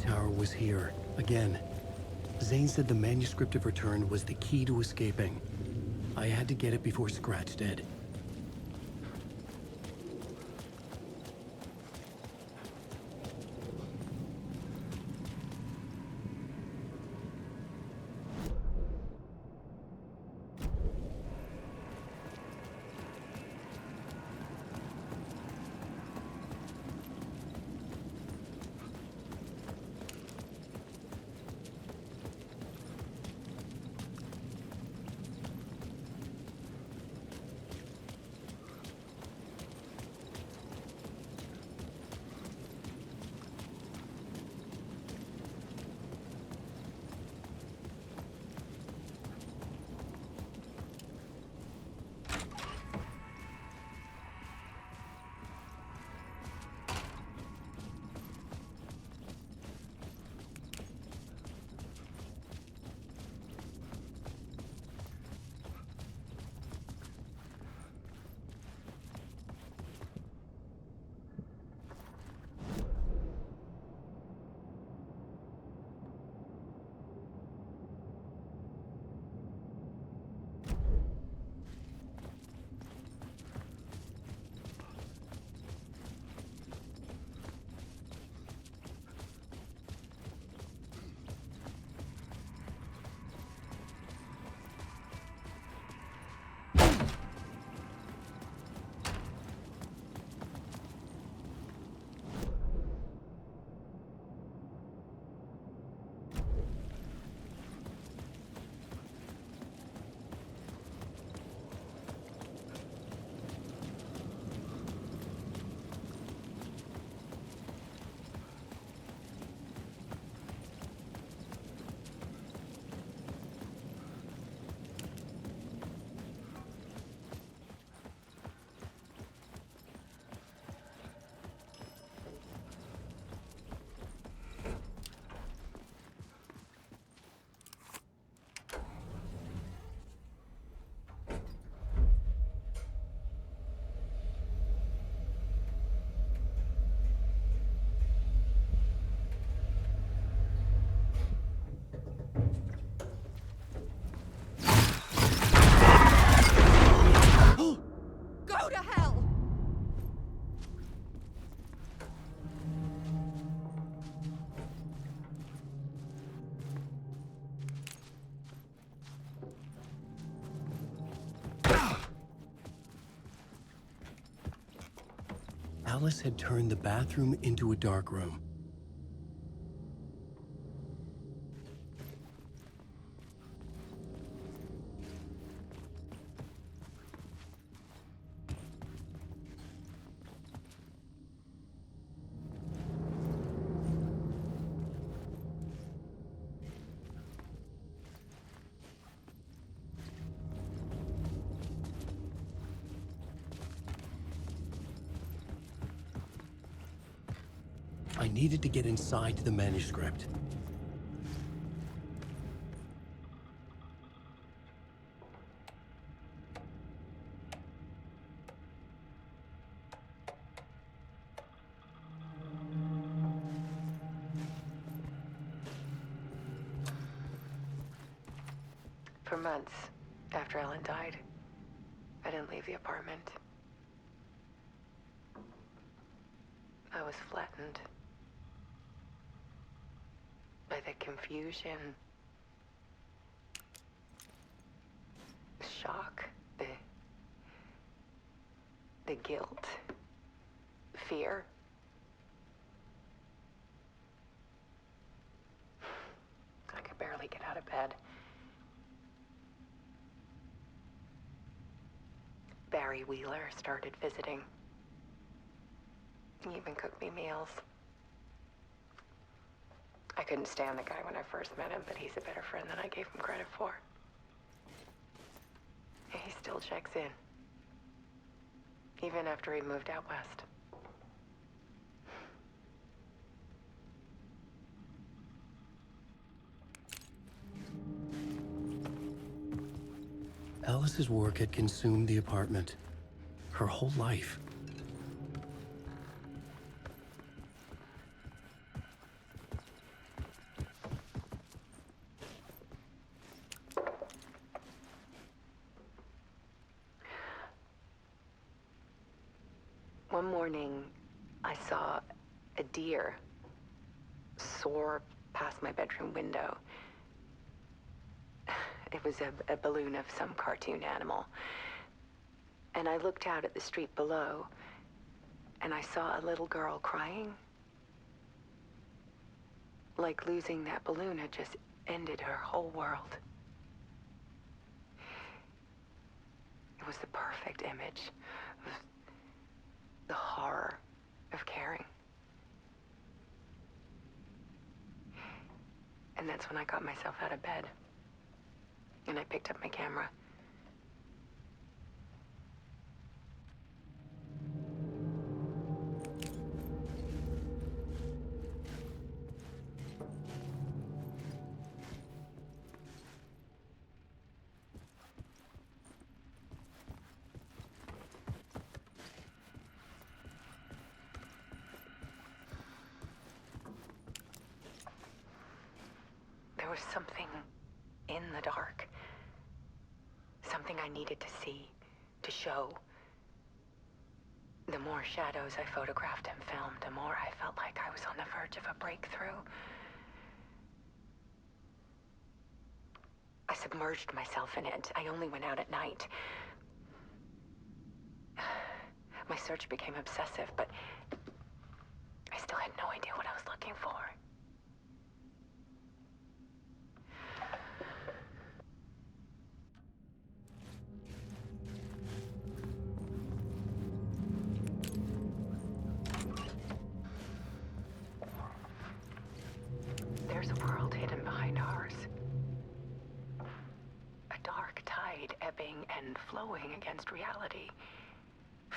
tower was here, again. Zane said the manuscript of Return was the key to escaping. I had to get it before Scratch did. Go to hell! Alice had turned the bathroom into a dark room. I needed to get inside the manuscript. For months after Ellen died, I didn't leave the apartment. I was flattened by the confusion, the shock, the guilt, fear. I could barely get out of bed. Barry Wheeler started visiting. He even cooked me meals. I couldn't stand the guy when I first met him, but he's a better friend than I gave him credit for. And he still checks in, even after he moved out west. Alice's work had consumed the apartment. Her whole life. One morning, I saw a deer soar past my bedroom window. It was a balloon of some cartoon animal. And I looked out at the street below, and I saw a little girl crying. Like losing that balloon had just ended her whole world. It was the perfect image of the horror of caring. And that's when I got myself out of bed. And I picked up my camera. There was something in the dark. Something I needed to see, to show. The more shadows I photographed and filmed, the more I felt like I was on the verge of a breakthrough. I submerged myself in it. I only went out at night. My search became obsessive, but I still had no idea what I was looking for. There's a world hidden behind ours. A dark tide ebbing and flowing against reality.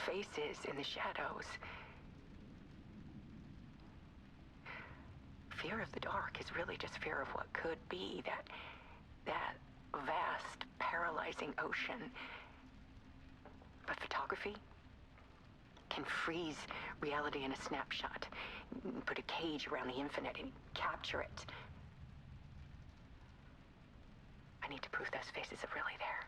Faces in the shadows. Fear of the dark is really just fear of what could be, that vast, paralyzing ocean. But photography can freeze reality in a snapshot, put a cage around the infinite and capture it. I need to prove those faces are really there.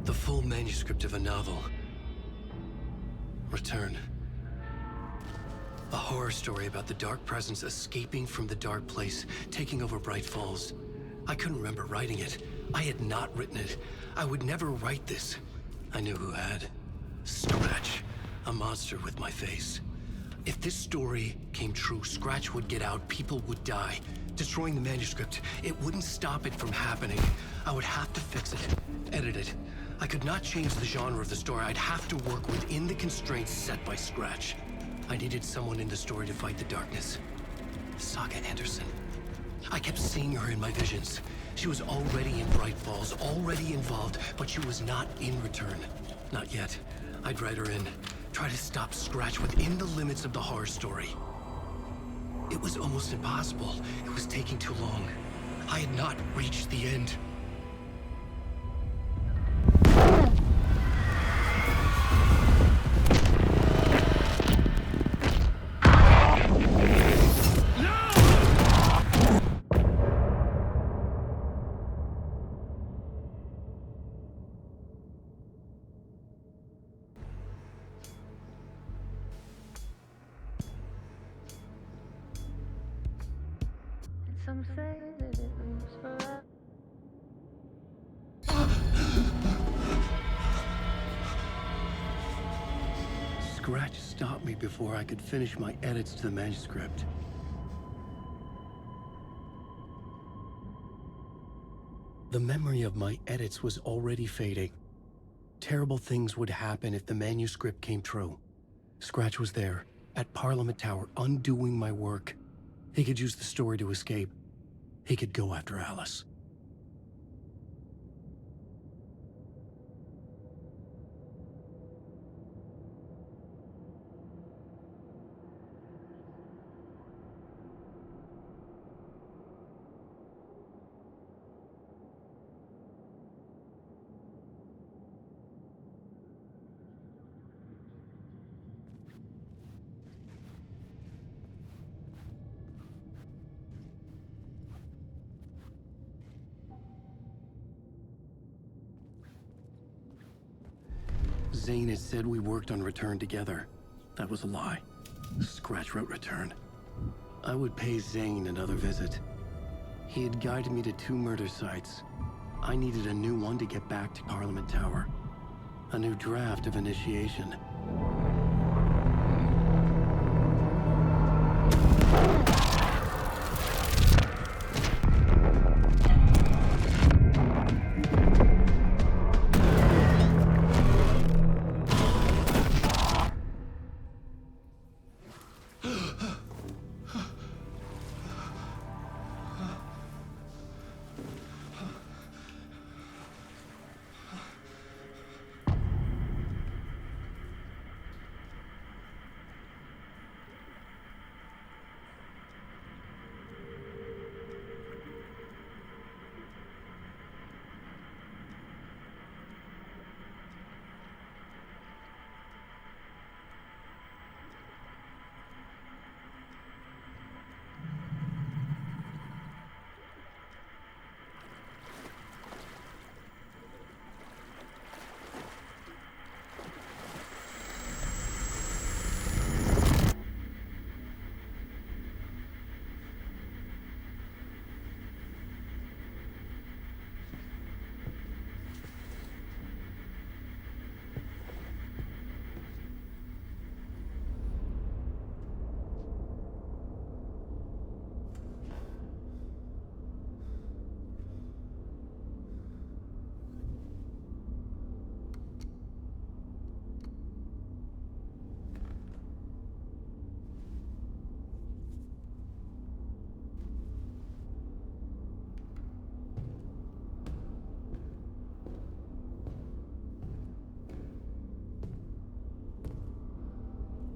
The full manuscript of a novel. Return. A horror story about the dark presence escaping from the dark place, taking over Bright Falls. I couldn't remember writing it. I had not written it. I would never write this. I knew who had. Scratch. A monster with my face. If this story came true, Scratch would get out, people would die. Destroying the manuscript, it wouldn't stop it from happening. I would have to fix it, edit it. I could not change the genre of the story. I'd have to work within the constraints set by Scratch. I needed someone in the story to fight the darkness. Saga Anderson. I kept seeing her in my visions. She was already in Bright Falls, already involved, but she was not in Return. Not yet. I'd write her in. Try to stop Scratch within the limits of the horror story. It was almost impossible. It was taking too long. I had not reached the end. Some say that it moves forever. Scratch stopped me before I could finish my edits to the manuscript. The memory of my edits was already fading. Terrible things would happen if the manuscript came true. Scratch was there, at Parliament Tower, undoing my work. He could use the story to escape. He could go after Alice. Zane had said we worked on Return together. That was a lie. Scratch wrote Return. I would pay Zane another visit. He had guided me to 2 murder sites. I needed a new one to get back to Parliament Tower. A new draft of Initiation.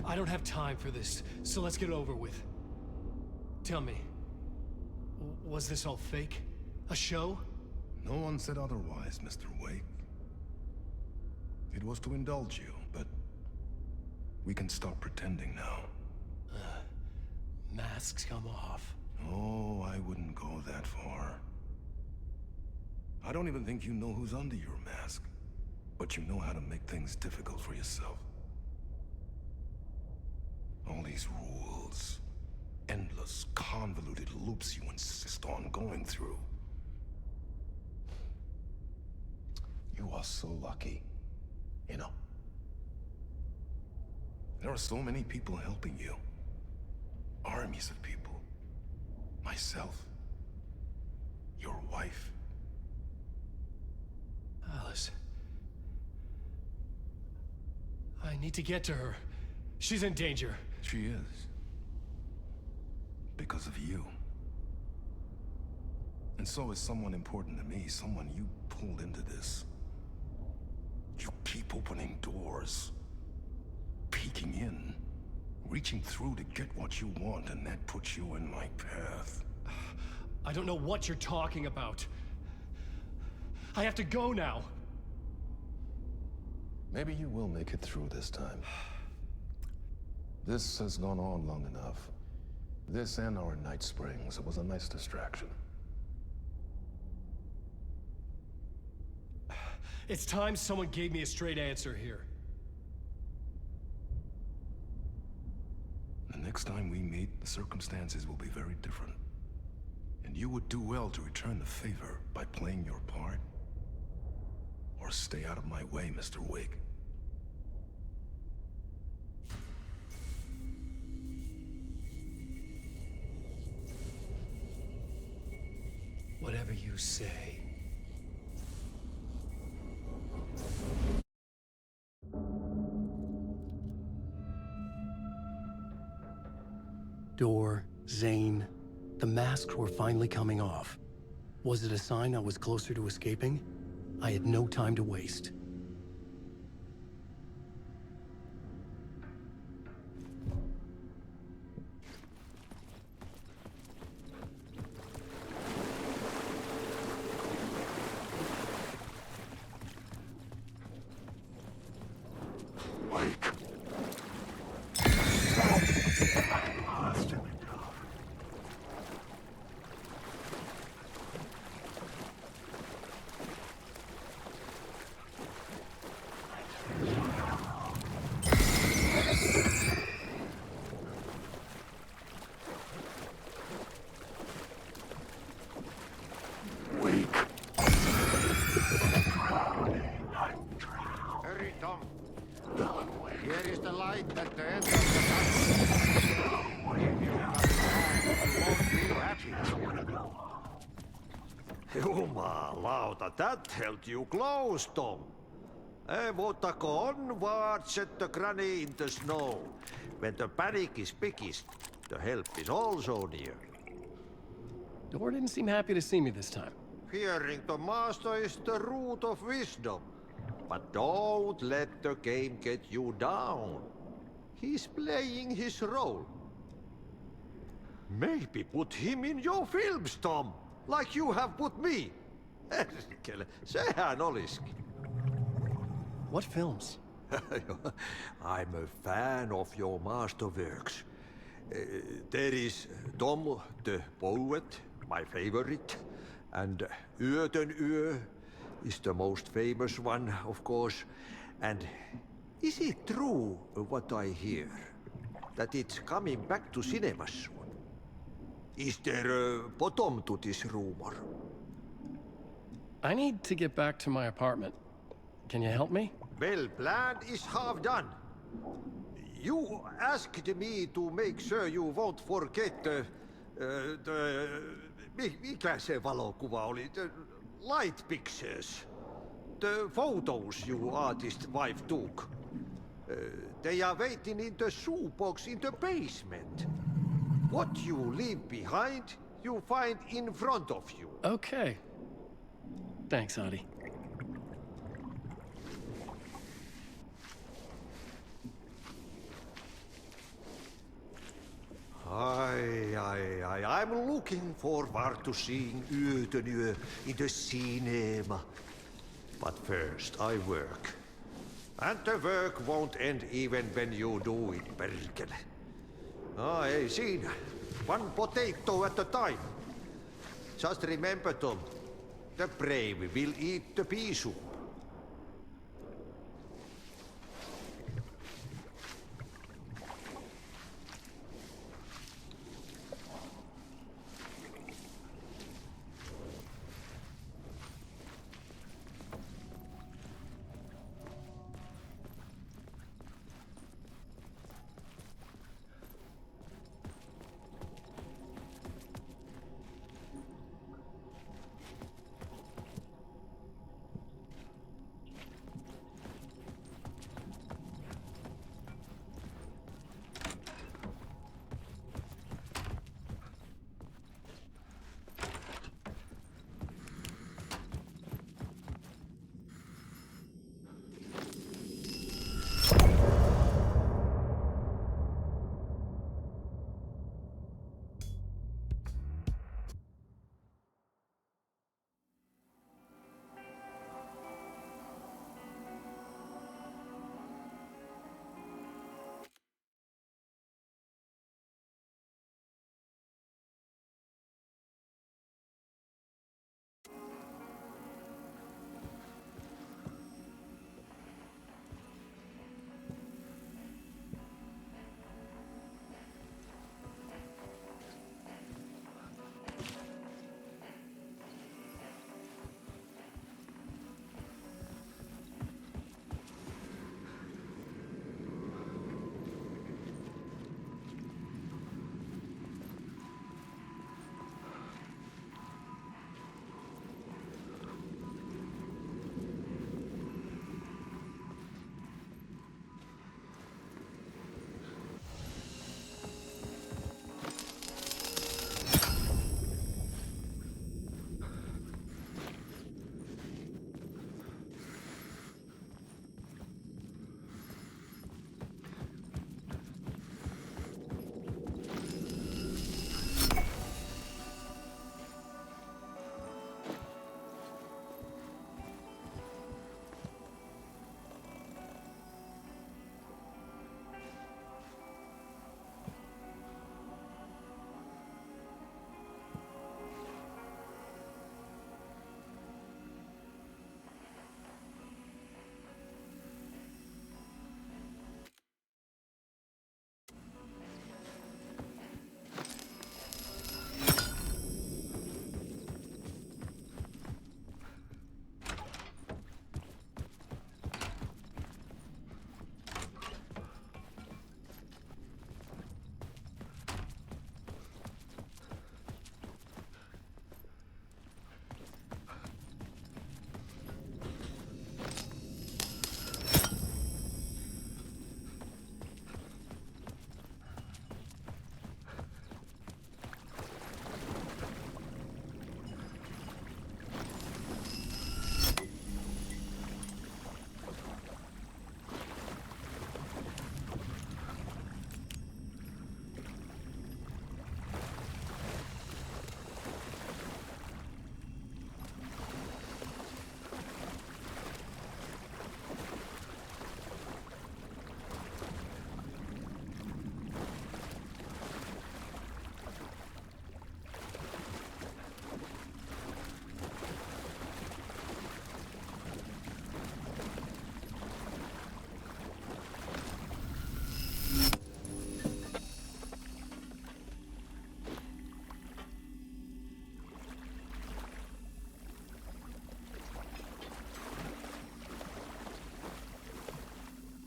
I don't have time for this, so let's get it over with. Tell me, was this all fake? A show? No one said otherwise, Mr. Wake. It was to indulge you, but we can stop pretending now. Masks come off. Oh, I wouldn't go that far. I don't even think you know who's under your mask, but you know how to make things difficult for yourself. All these rules, endless, convoluted loops you insist on going through. You are so lucky, you know. There are so many people helping you. Armies of people. Myself. Your wife. Alice. I need to get to her. She's in danger. She is. Because of you. And so is someone important to me, someone you pulled into this. You keep opening doors. Peeking in. Reaching through to get what you want, and that puts you in my path. I don't know what you're talking about. I have to go now. Maybe you will make it through this time. This has gone on long enough. This and our night springs. It was a nice distraction. It's time someone gave me a straight answer here. The next time we meet, the circumstances will be very different. And you would do well to return the favor by playing your part. Or stay out of my way, Mr. Wake. Whatever you say. Door, Zane. The masks were finally coming off. Was it a sign I was closer to escaping? I had no time to waste. Hurry, Tom. Here is the light at the end of the tunnel. If you come back, you won't feel happy. Jumalauta, that held you close, Tom. Mutta onward, set the granny in the snow. When the panic is biggest, the help is also near. Door didn't seem happy to see me this time. Fearing the master is the root of wisdom. But don't let the game get you down. He's playing his role. Maybe put him in your films, Tom, like you have put me. Herkele, sehän olisikin. What films? I'm a fan of your masterworks. There is Tom the Poet, my favorite, and Yöten Yö is the most famous one, of course. And is it true what I hear? That it's coming back to cinemas soon? Is there a bottom to this rumor? I need to get back to my apartment. Can you help me? Well, plan is half done. You asked me to make sure you won't forget mikä se valokuva oli? The light pictures. The photos your artist wife took. They are waiting in the shoebox in the basement. What you leave behind, you find in front of you. Okay. Thanks, Adi. I'm looking forward to seeing Yöten Yö in the cinema. But first, I work. And the work won't end even when you do it, perkele. Ei siinä. One potato at a time. Just remember, Tom, the brave will eat the pea soup.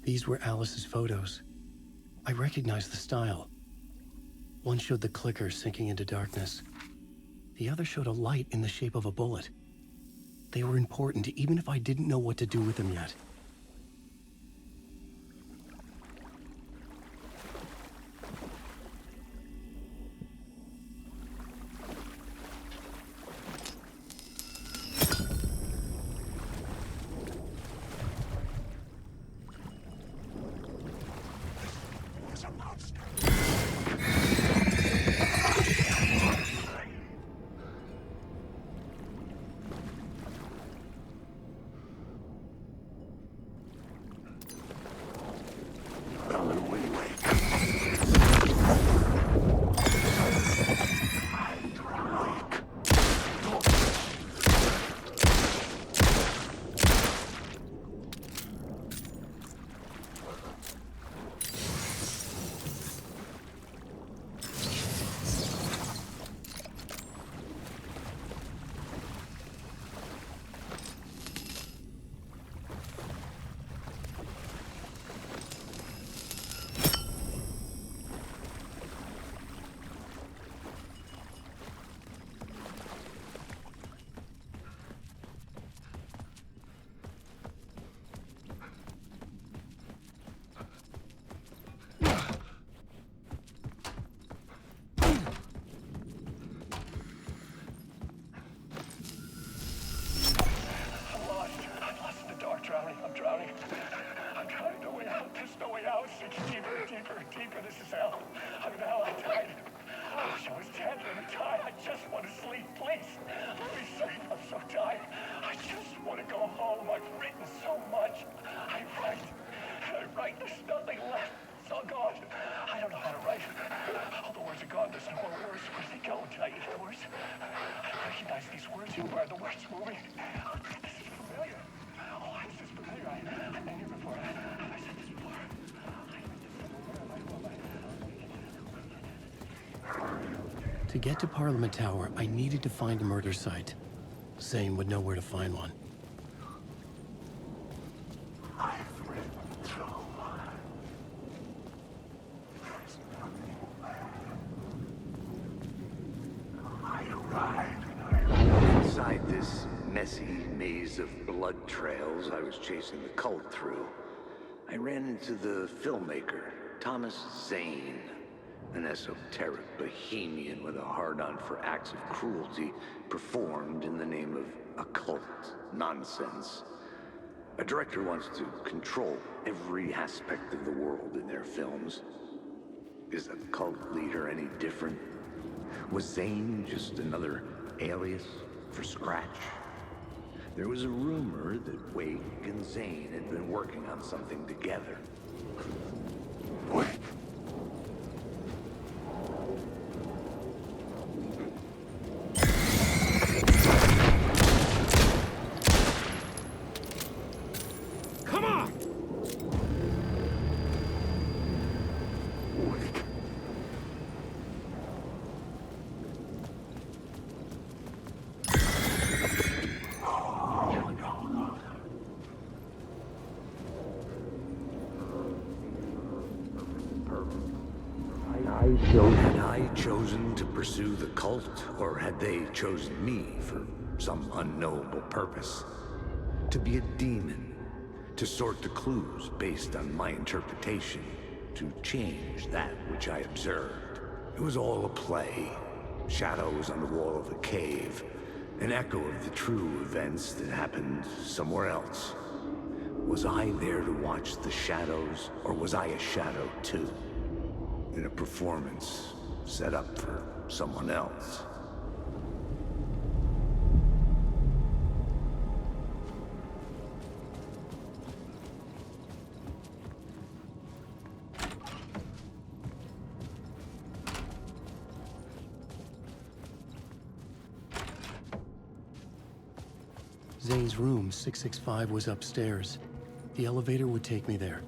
These were Alice's photos. I recognized the style. One showed the clicker sinking into darkness. The other showed a light in the shape of a bullet. They were important, even if I didn't know what to do with them yet. Deeper, this is hell. I'm in hell, I died. I wish I was dead. Let me die. I just want to sleep, please. Let me sleep. I'm so tired. I just want to go home. I've written so much. I write. There's nothing left. It's all gone. I don't know how to write. All the words are gone. There's no more words. Where do they go? Did I eat the words? I recognize these words. Who are the words moving? Oh, this is familiar. Oh, why is this familiar? I've been here before. Have I said this before? To get to Parliament Tower, I needed to find a murder site. Zane would know where to find one. Inside this messy maze of blood trails I was chasing the cult through, I ran into the filmmaker, Thomas Zane. An esoteric bohemian with a hard-on for acts of cruelty performed in the name of occult nonsense. A director wants to control every aspect of the world in their films. Is a cult leader any different? Was Zane just another alias for Scratch? There was a rumor that Wake and Zane had been working on something together. Wake? Had I chosen to pursue the cult, or had they chosen me for some unknowable purpose? To be a demon, to sort the clues based on my interpretation, to change that which I observed. It was all a play. Shadows on the wall of a cave, an echo of the true events that happened somewhere else. Was I there to watch the shadows, or was I a shadow too? In a performance set up for someone else. Zane's room, 665, was upstairs. The elevator would take me there.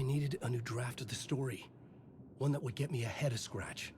I needed a new draft of the story. One that would get me ahead of scratch.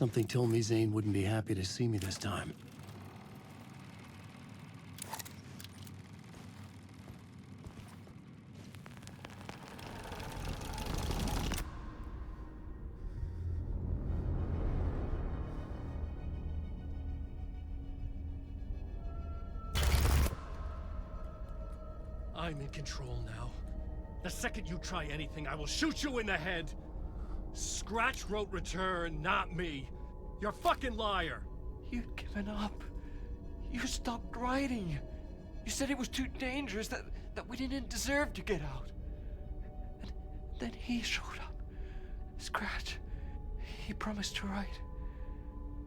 Something told me Zane wouldn't be happy to see me this time. I'm in control now. The second you try anything, I will shoot you in the head. Scratch wrote return, not me. You're a fucking liar. You'd given up. You stopped writing. You said it was too dangerous, that we didn't deserve to get out. And then he showed up. Scratch. He promised to write.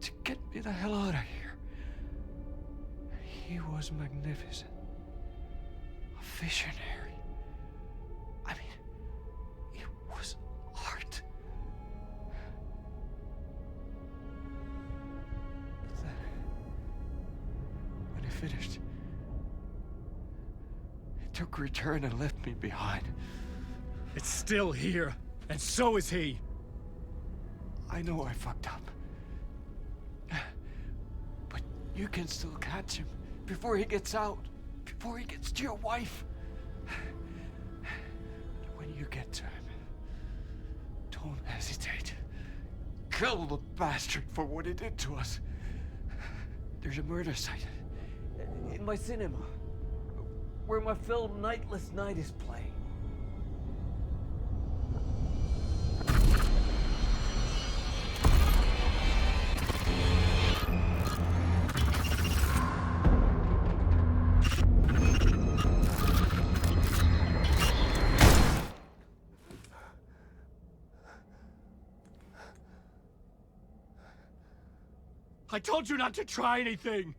To get me the hell out of here. He was magnificent. A visionary. I mean, it was art. But then, when he finished, he took a return and left me behind. It's still here, and so is he. I know I fucked up. But you can still catch him before he gets out. Before he gets to your wife. When you get to him, don't hesitate. Kill the bastard for what he did to us. There's a murder site in my cinema where my film Nightless Night is playing. I told you not to try anything!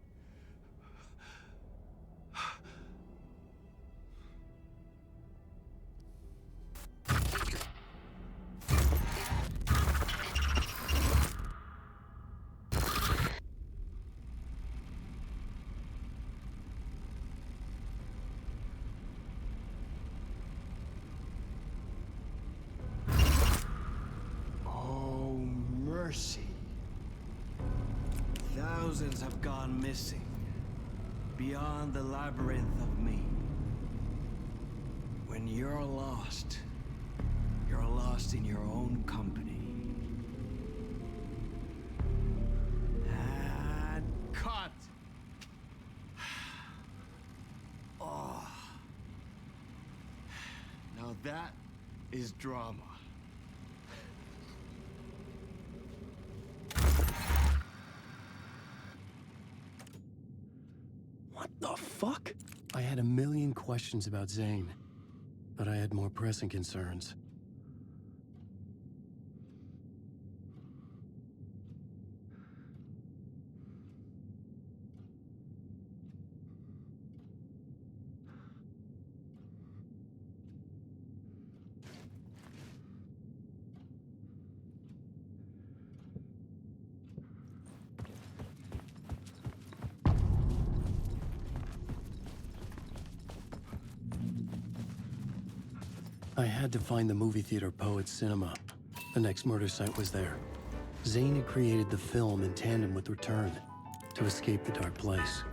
Oh, mercy. Thousands have gone missing, beyond the labyrinth of me. When you're lost in your own company. And cut! Oh. Now that is drama. What the fuck? I had a million questions about Zane, but I had more pressing concerns. I had to find the movie theater Poet's Cinema. The next murder site was there. Zane had created the film in tandem with Return to escape the dark place.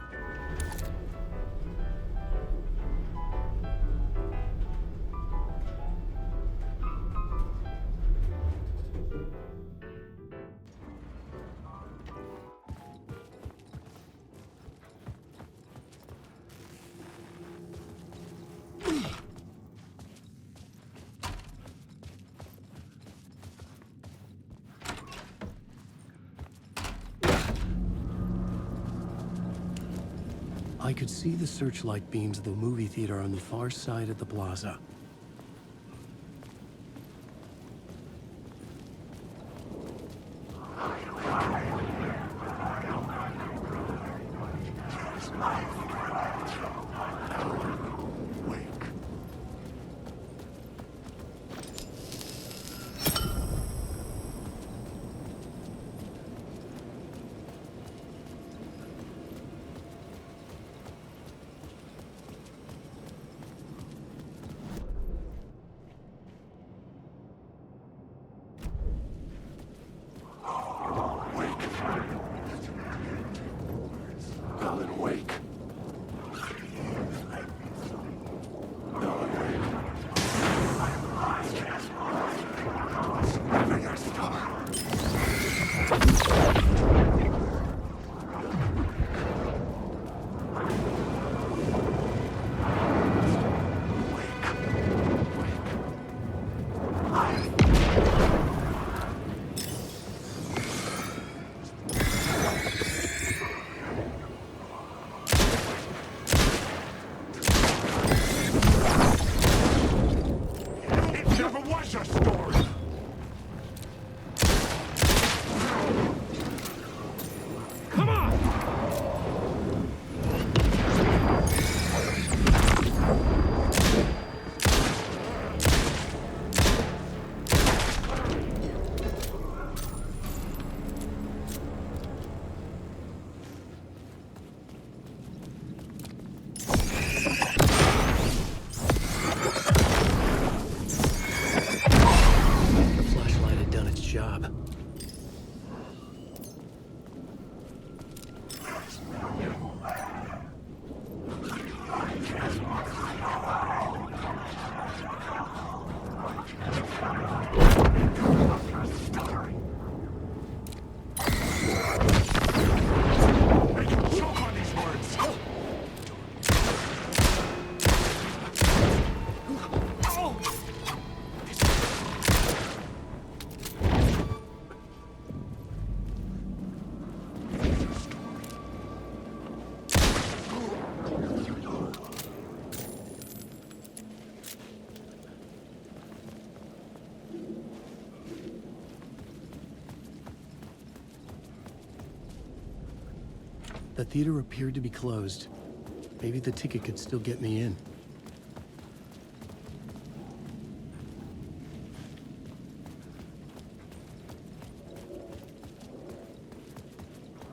I could see the searchlight beams of the movie theater on the far side of the plaza. The theater appeared to be closed. Maybe the ticket could still get me in.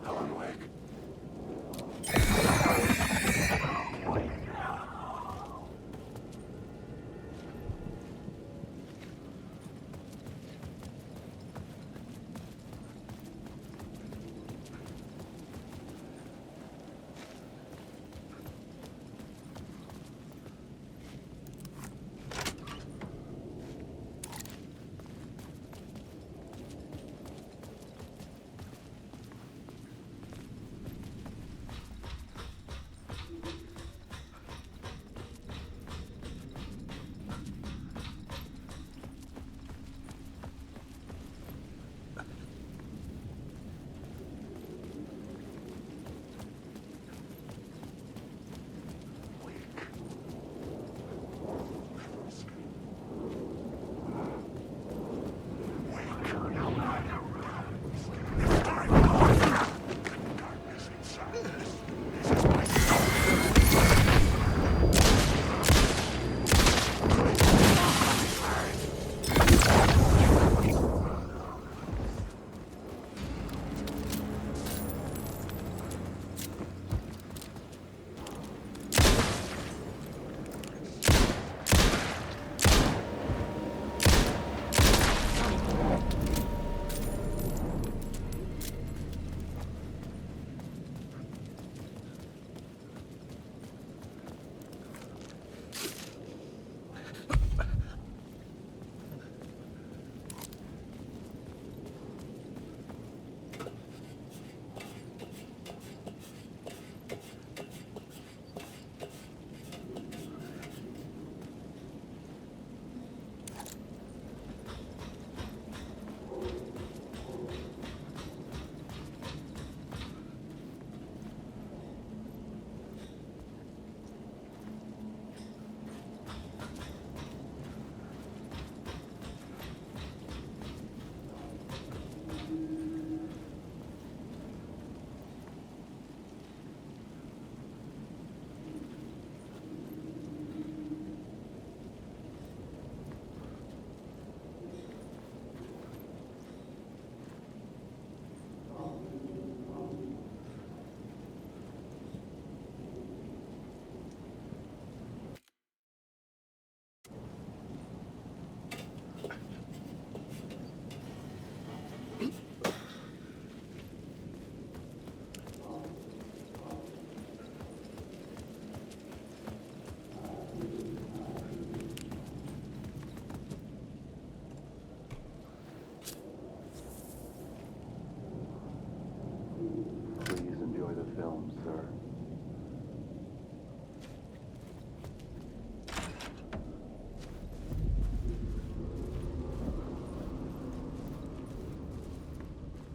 Alan Wake.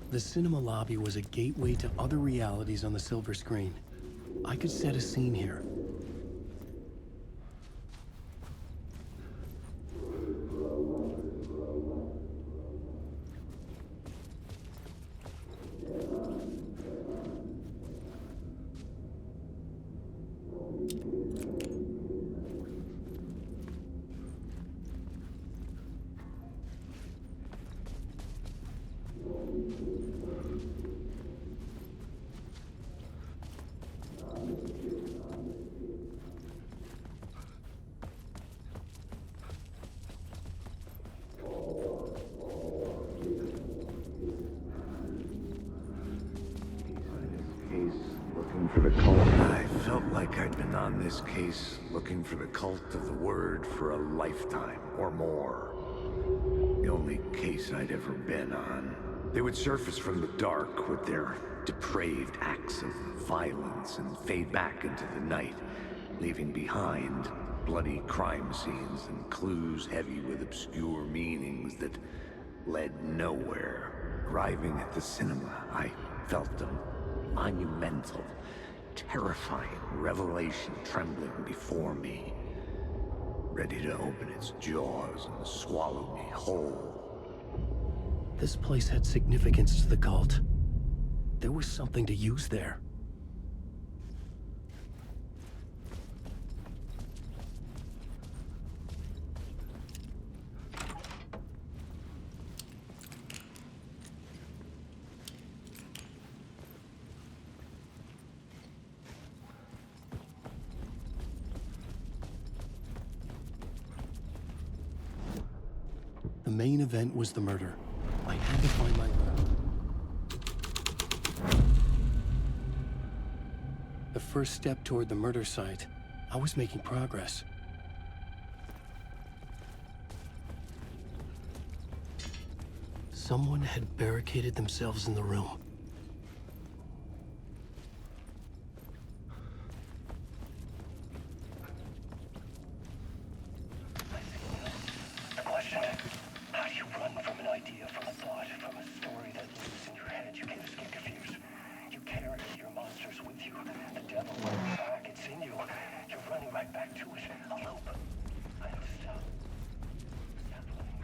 The cinema lobby was a gateway to other realities on the silver screen. I could set a scene here. I felt like I'd been on this case looking for the cult of the word for a lifetime or more. The only case I'd ever been on. They would surface from the dark with their depraved acts of violence and fade back into the night, leaving behind bloody crime scenes and clues heavy with obscure meanings that led nowhere. Arriving at the cinema, I felt a monumental, terrifying revelation trembling before me, ready to open its jaws and swallow me whole. This place had significance to the cult. There was something to use there. main event was the murder. I had to find my route. The first step toward the murder site. I was making progress. Someone had barricaded themselves in the room. The question, how do you run from an idea, from a thought, from a story that lives in your head? You can't escape confused. You carry your monsters with you. The devil runs back, it's in you. You're running right back to it. A loop. I have to stop. Stop running.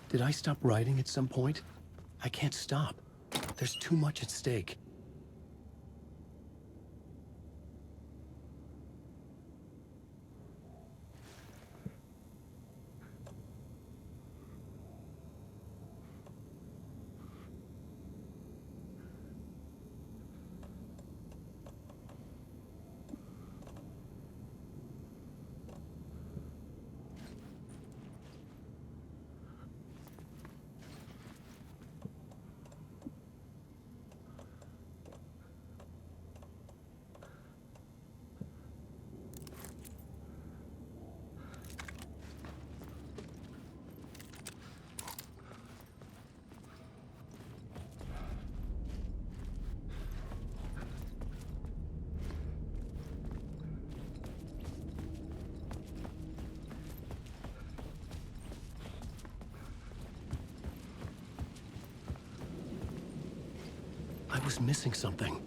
Did I stop writing at some point? I can't stop. There's too much at stake. I was missing something.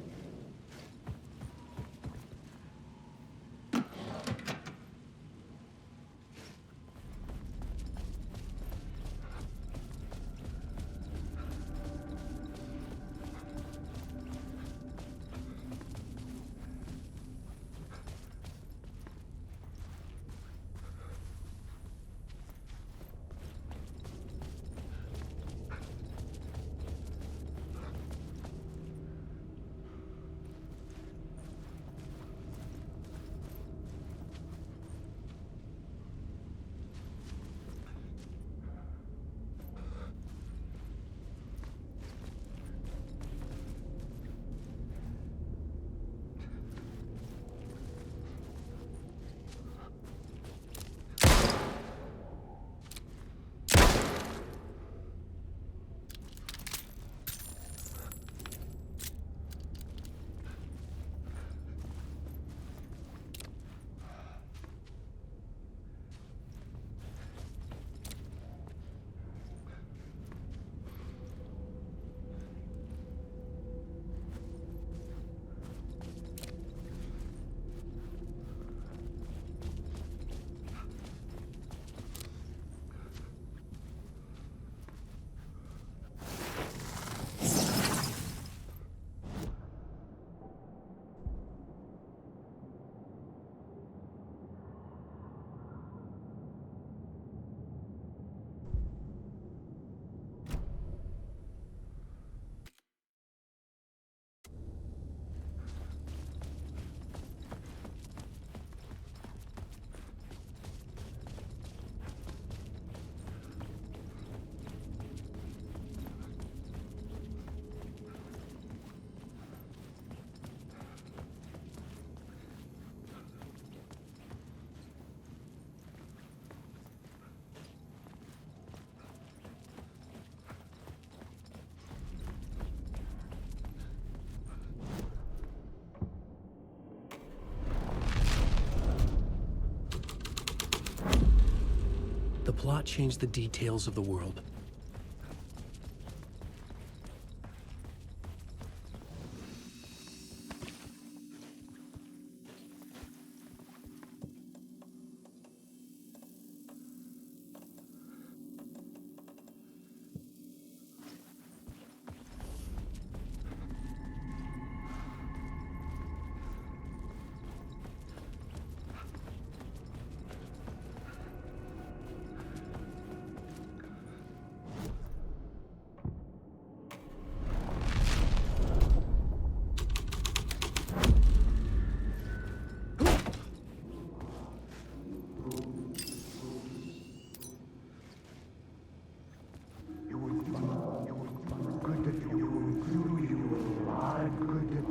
The plot changed the details of the world.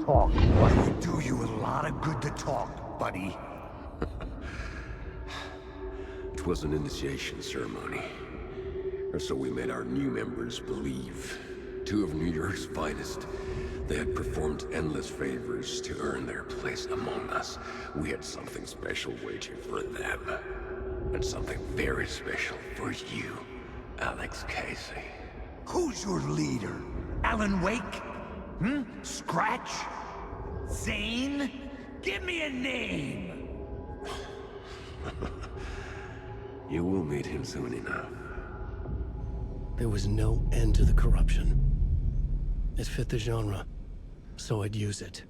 talk. It'd do you a lot of good to talk, buddy. It was an initiation ceremony. Or so we made our new members believe. Two of New York's finest. They had performed endless favors to earn their place among us. We had something special waiting for them. And something very special for you, Alex Casey. Who's your leader? Alan Wake? Scratch? Zane? Give me a name! You will meet him soon enough. There was no end to the corruption. It fit the genre, so I'd use it.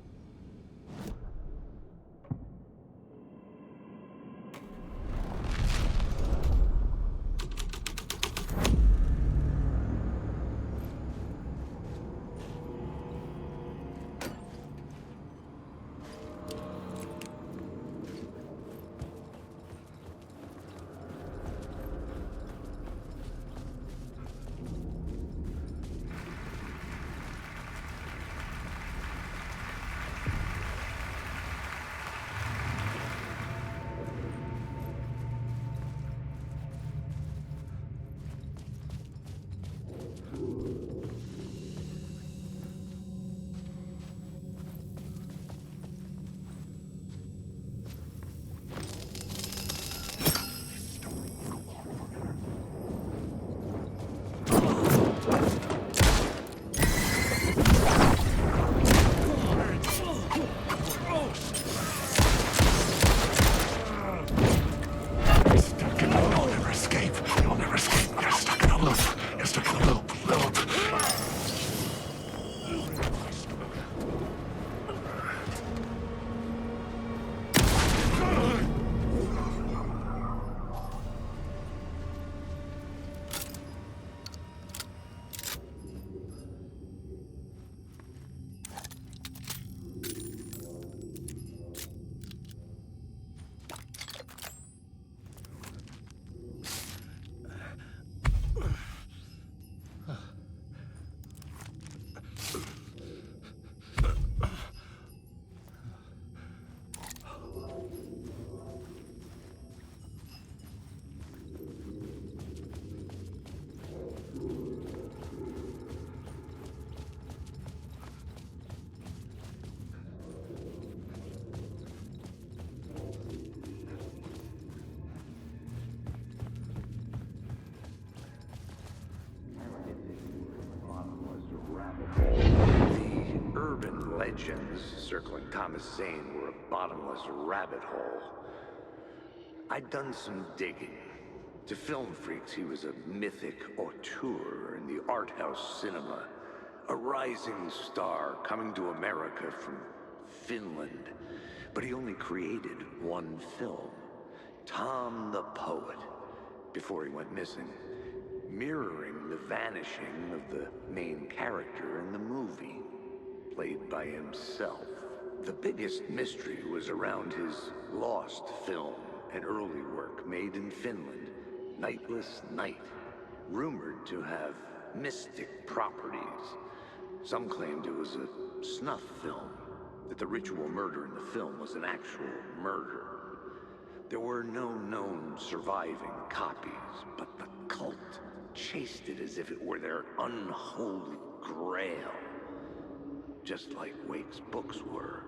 The urban legends circling Thomas Zane were a bottomless rabbit hole. I'd done some digging. To film freaks, he was a mythic auteur in the art house cinema. A rising star coming to America from Finland. But he only created one film, Tom the Poet, before he went missing, mirroring the vanishing of the main character in the movie, played by himself. The biggest mystery was around his lost film, an early work made in Finland, Nightless Night, rumored to have mystic properties. Some claimed it was a snuff film, that the ritual murder in the film was an actual murder. There were no known surviving copies, but the cult chased it as if it were their unholy grail, just like Wake's books were.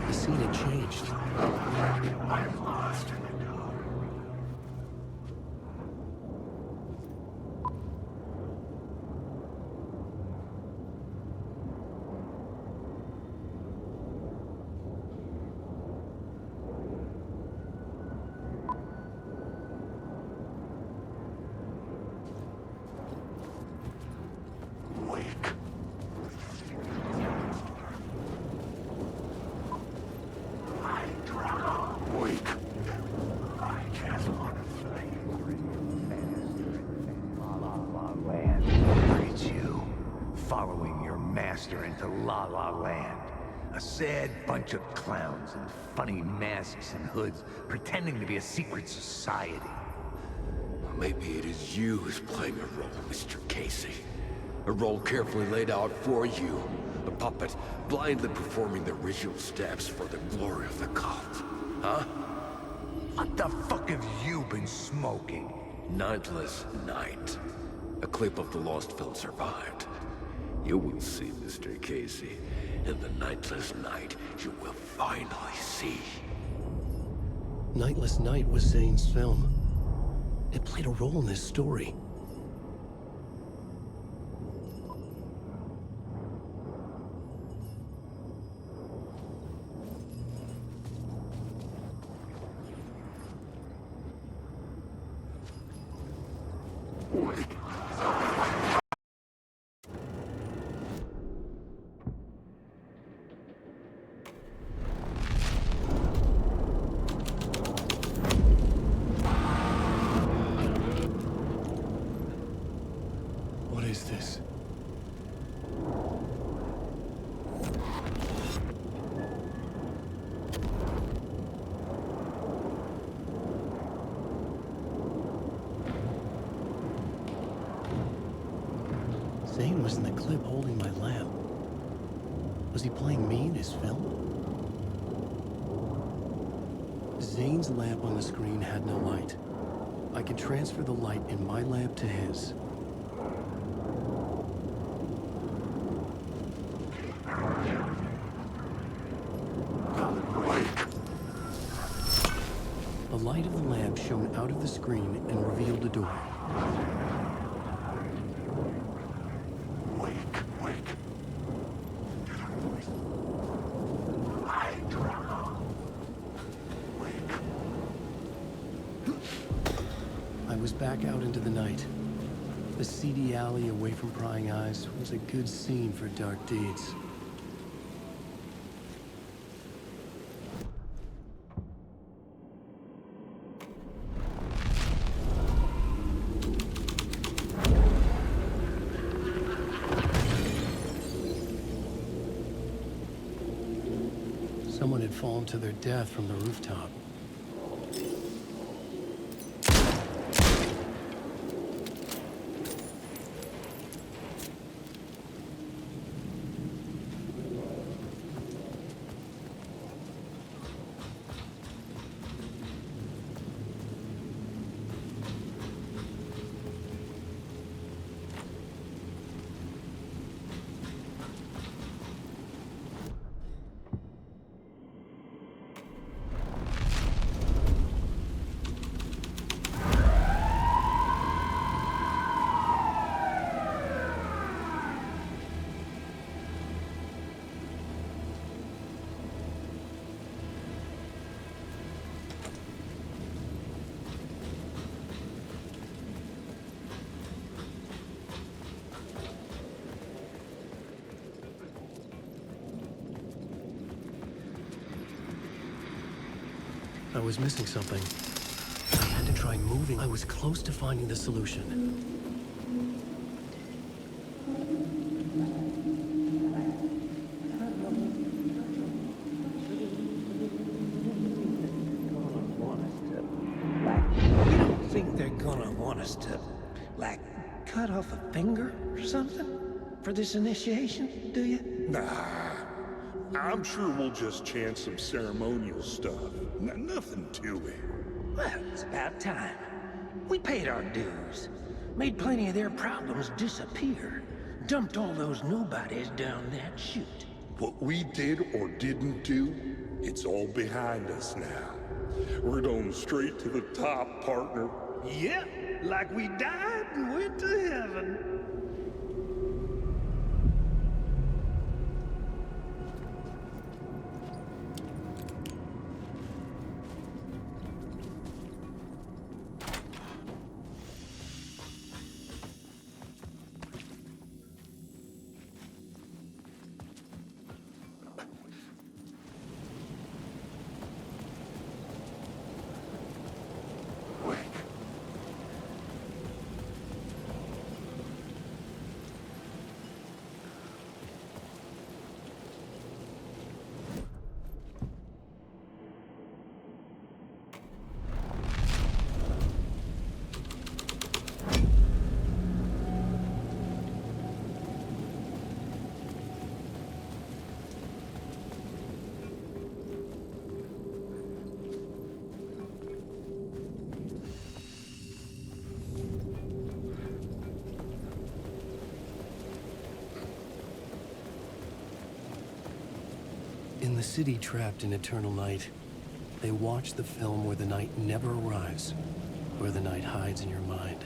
The scene had changed. I'm lost in the dark. Wake. Wake. I just want to flame. La La Land. Look at you, following your master into La La Land. A sad bunch of clowns in funny masks and hoods, pretending to be a secret society. Maybe it is you who's playing a role, Mr. Casey. A role carefully laid out for you. A puppet blindly performing the ritual steps for the glory of the cult. Huh? What the fuck have you been smoking? Nightless Night. A clip of the lost film survived. You will see, Mr. Casey. In the Nightless Night, you will finally see. Nightless Night was Zane's film. It played a role in this story. What is this? Zane was in the clip holding my lamp. Was he playing me in his film? Zane's lamp on the screen had no light. I could transfer the light in my lamp to his. The light of the lamp shone out of the screen and revealed a door. I was back out into the night. The seedy alley away from prying eyes was a good scene for dark deeds. Someone had fallen to their death from the rooftop. I was missing something. I had to try moving. I was close to finding the solution. You don't think they're gonna want us to, like, cut off a finger or something for this initiation, do you? Nah. I'm sure we'll just chant some ceremonial stuff. Nothing to it. Well, it's about time. We paid our dues. Made plenty of their problems disappear. Dumped all those nobodies down that chute. What we did or didn't do, it's all behind us now. We're going straight to the top, partner. Yep, like we died and went to heaven. In the city trapped in eternal night, they watch the film where the night never arrives, where the night hides in your mind.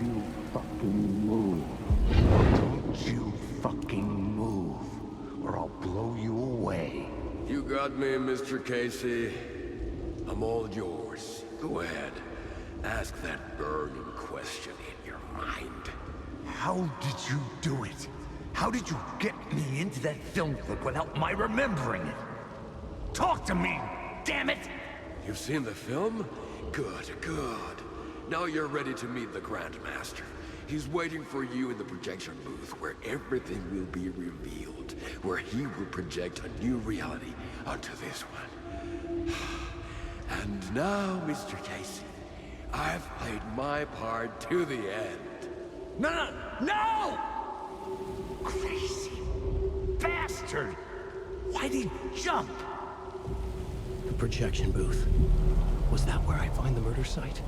You fucking move. Don't you fucking move, or I'll blow you away. You got me, Mr. Casey. I'm all yours. Go ahead. Ask that burning question in your mind. How did you do it? How did you get me into that film clip without my remembering it? Talk to me, damn it! You've seen the film? Good, good. Now you're ready to meet the Grandmaster. He's waiting for you in the projection booth where everything will be revealed, where he will project a new reality onto this one. And now, Mr. Casey, I've played my part to the end. No! Crazy bastard! Why'd he jump? The projection booth. Was that where I find the murder site?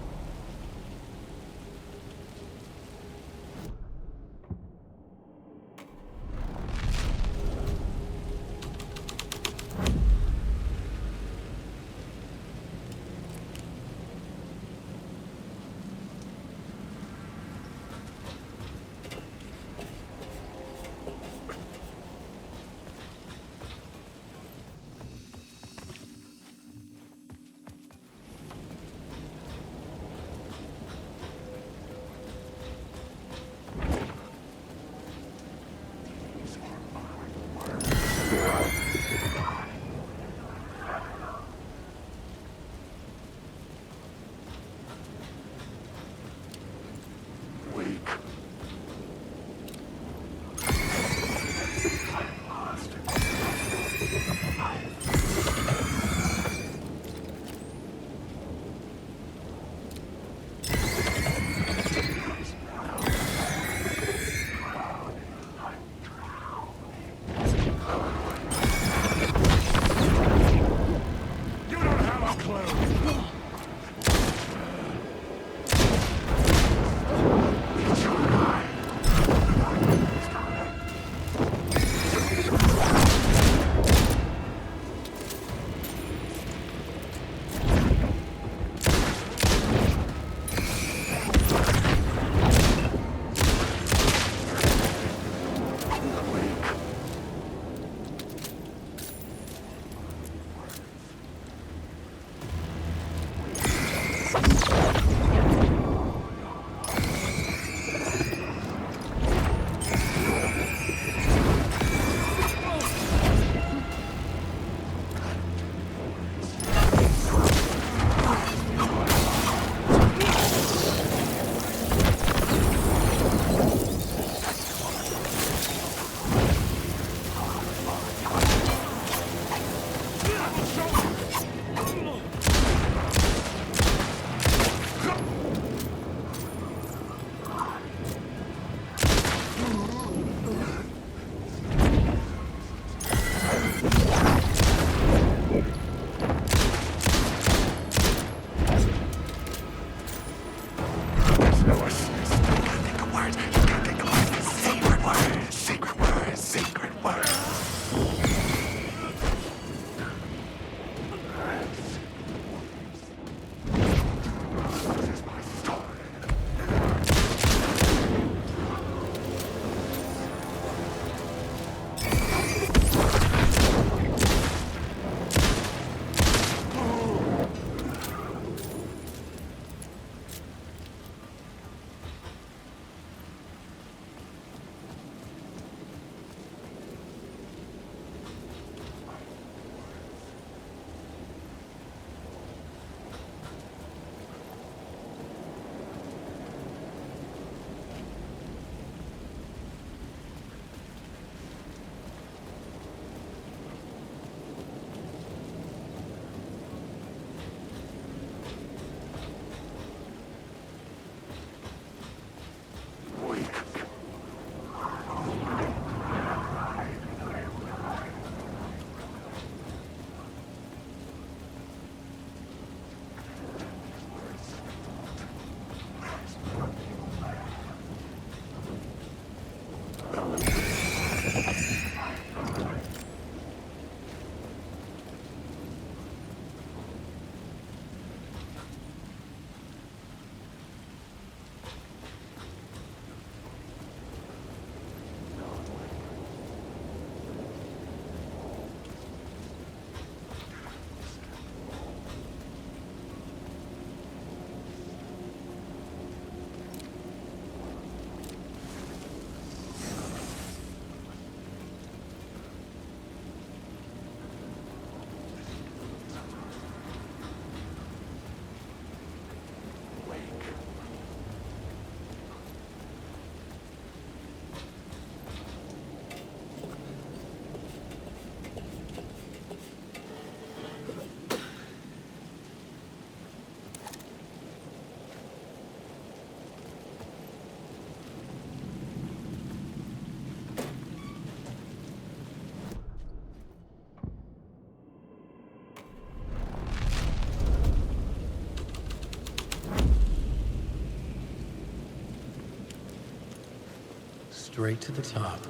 straight to the top.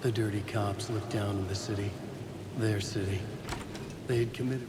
The dirty cops looked down on the city. Their city. They had committed...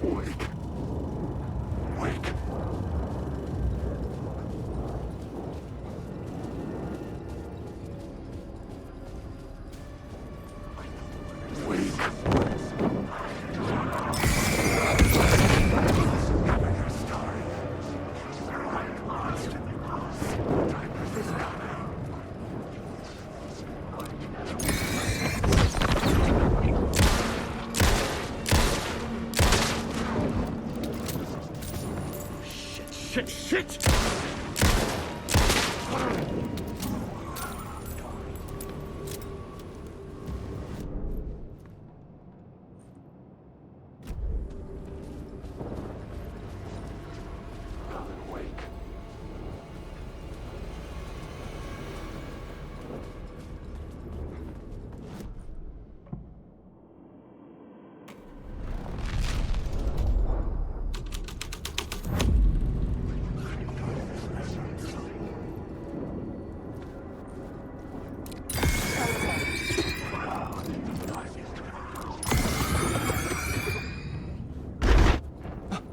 Wake. Wake. Shit!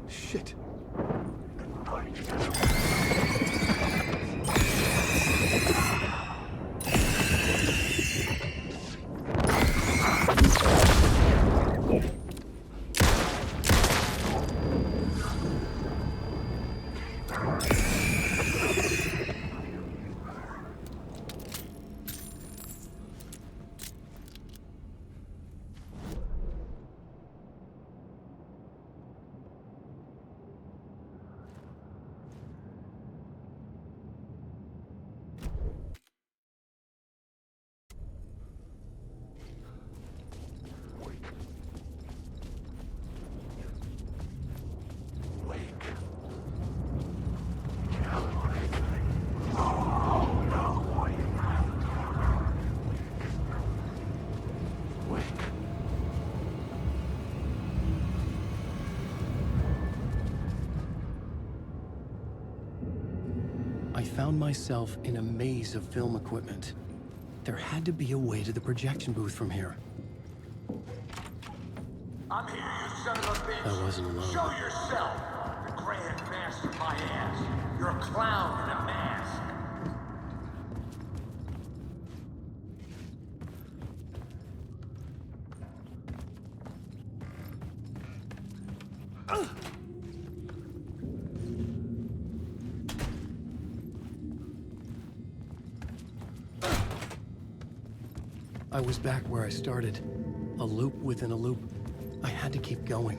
Shit. I found myself in a maze of film equipment. There had to be a way to the projection booth from here. I'm here, you son of a bitch. I wasn't alone. Show yourself. The Grand Master my ass. You're a clown in a mask. I was back where I started. A loop within a loop. I had to keep going.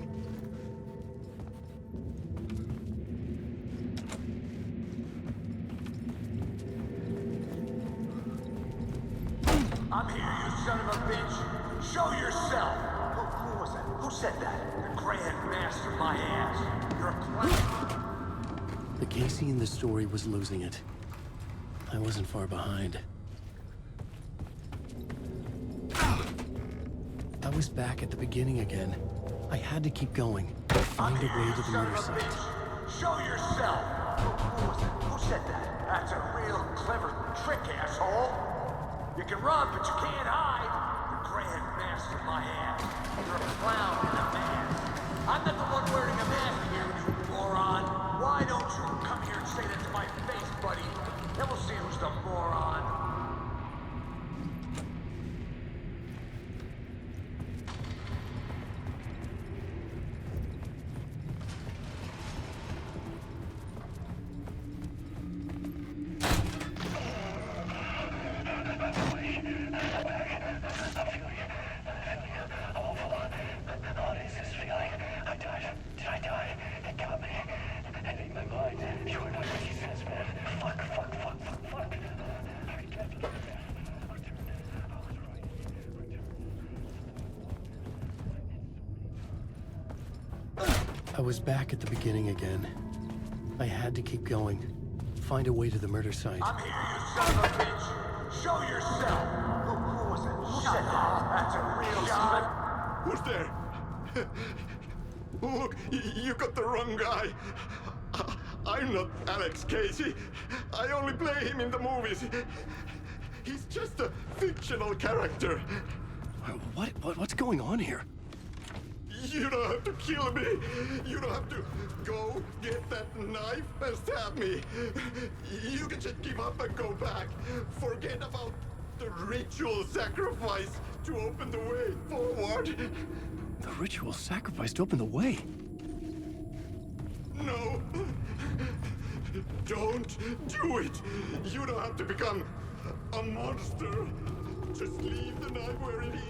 I'm here, you son of a bitch. Show yourself. Who was that? Who said that? The Grand Master my ass. You're a clown. The Casey in the story was losing it. I wasn't far behind. I was back at the beginning again. I had to keep going. Find a way to the murder site. Show yourself. Who was that? Who said that? That's a real clever trick, asshole. You can run, but you can't hide. The Grand Master my ass. You're a clown in a mask. I'm not the one wearing a mask here, you moron. Why don't you come here and say that to my face, buddy? Then we'll see who's the moron. I was back at the beginning again. I had to keep going. Find a way to the murder site. I'm here, you son of a bitch. Show yourself. Who was it? Who said that? That's a real shot. Who's there? Look, you got the wrong guy. I'm not Alex Casey. I only play him in the movies. He's just a fictional character. What's going on here? You don't have to kill me. You don't have to go get that knife and stab me. You can just give up and go back. Forget about the ritual sacrifice to open the way forward. The ritual sacrifice to open the way? No. Don't do it. You don't have to become a monster. Just leave the knife where it is.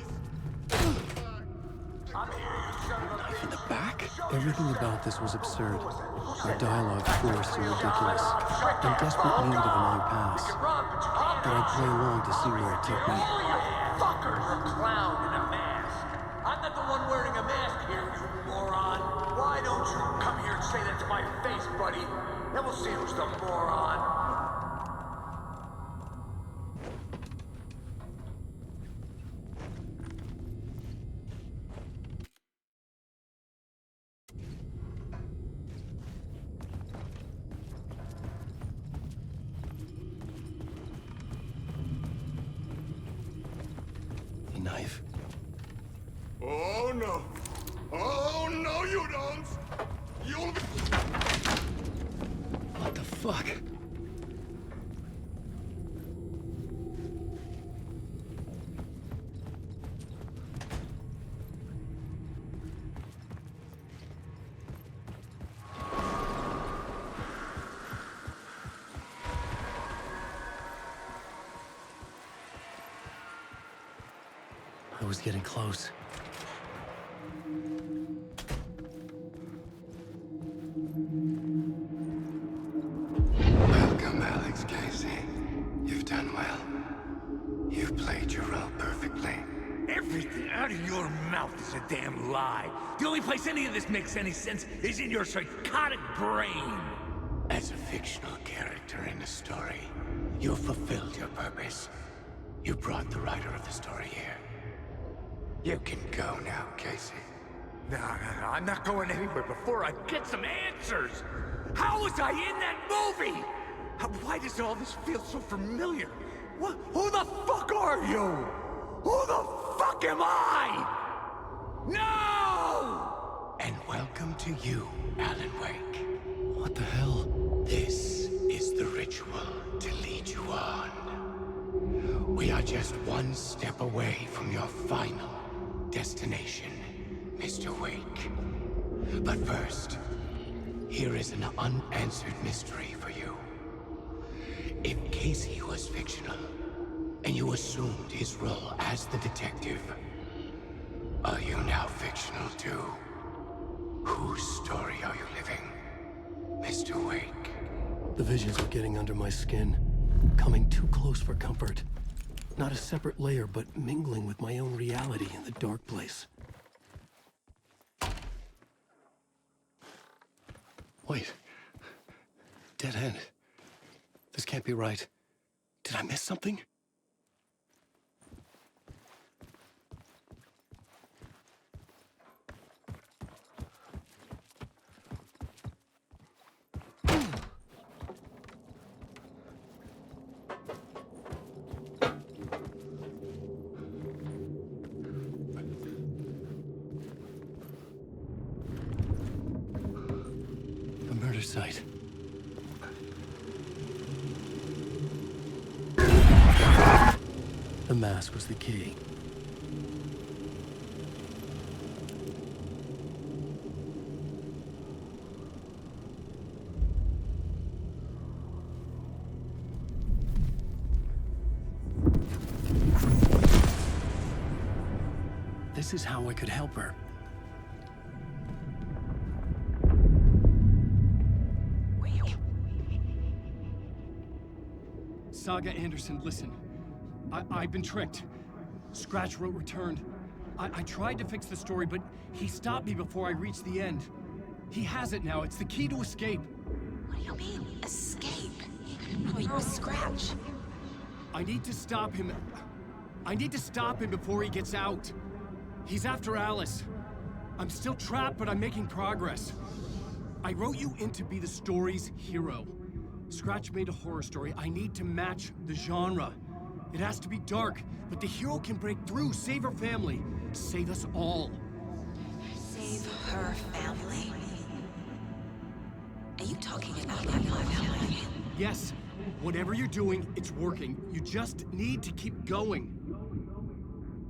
I'm here, you son of a bitch. In the back? Everything about this was absurd. Our dialogue forced and ridiculous. In desperate need of another pass. But I'd play along to see where it took me. Fucker, you're a clown in a mask. I'm not the one wearing a mask here, you moron. Why don't you come here and say that to my face, buddy? Then we'll see who's the moron. The knife. Oh no! Oh no, you don't! You'll be... What the fuck? I was getting close. Welcome, Alex Casey. You've done well. You've played your role perfectly. Everything out of your mouth is a damn lie. The only place any of this makes any sense is in your psychotic brain. As a fictional character in a story, you've fulfilled your purpose. You brought the writer of the story here. You can go now, Casey. No, I'm not going anywhere before I get some answers. How was I in that movie? Why does all this feel so familiar? Who the fuck are you? Who the fuck am I? No! And welcome to you, Alan Wake. What the hell? This is the ritual to lead you on. We are just one step away from your final destination, Mr. Wake. But first, here is an unanswered mystery for you. If Casey was fictional, and you assumed his role as the detective, are you now fictional too? Whose story are you living, Mr. Wake? The visions are getting under my skin, coming too close for comfort. Not a separate layer, but mingling with my own reality in the dark place. Wait. Dead end. This can't be right. Did I miss something? Site. The mask was the key. This is how I could help her. Saga Anderson, listen. I've been tricked. Scratch wrote returned. I tried to fix the story, but he stopped me before I reached the end. He has it now. It's the key to escape. What do you mean, escape? Wait, with Scratch? I need to stop him. I need to stop him before he gets out. He's after Alice. I'm still trapped, but I'm making progress. I wrote you in to be the story's hero. Scratch made a horror story. I need to match the genre. It has to be dark, but the hero can break through, save her family, save us all. Save her family? Are you talking about my family? Yes. Whatever you're doing, it's working. You just need to keep going.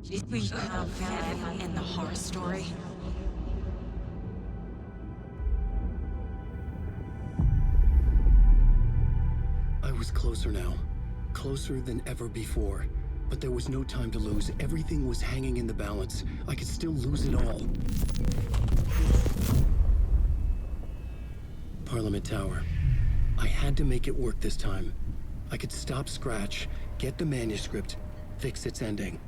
Did we have family in the horror story? I was closer now. Closer than ever before. But there was no time to lose. Everything was hanging in the balance. I could still lose it all. Parliament Tower. I had to make it work this time. I could stop Scratch, get the manuscript, fix its ending.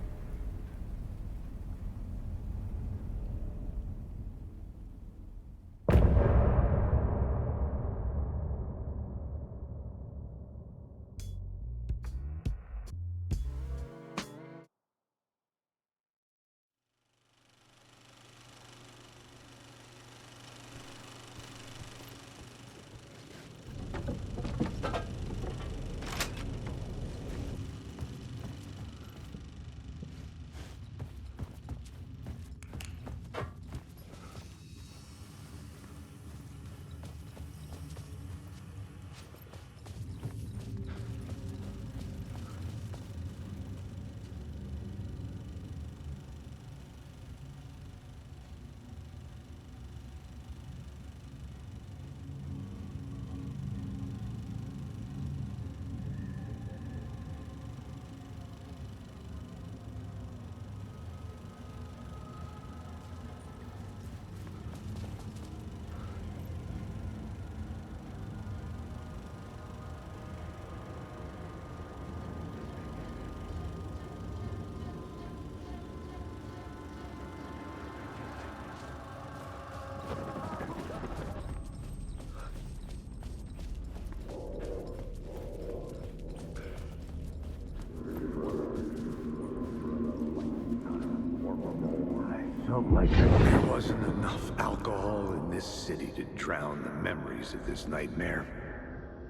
Felt like there wasn't enough alcohol in this city to drown the memories of this nightmare.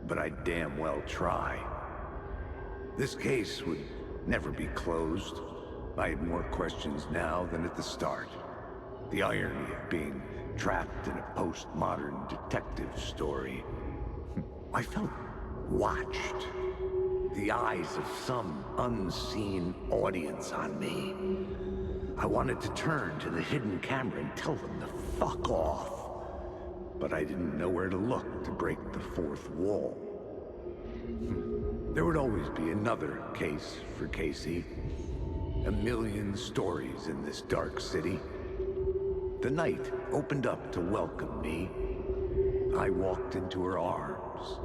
But I'd damn well try. This case would never be closed. I had more questions now than at the start. The irony of being trapped in a postmodern detective story. I felt watched. The eyes of some unseen audience on me. I wanted to turn to the hidden camera and tell them to fuck off. But I didn't know where to look to break the fourth wall. There would always be another case for Casey. A million stories in this dark city. The night opened up to welcome me. I walked into her arms.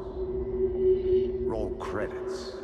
Roll credits.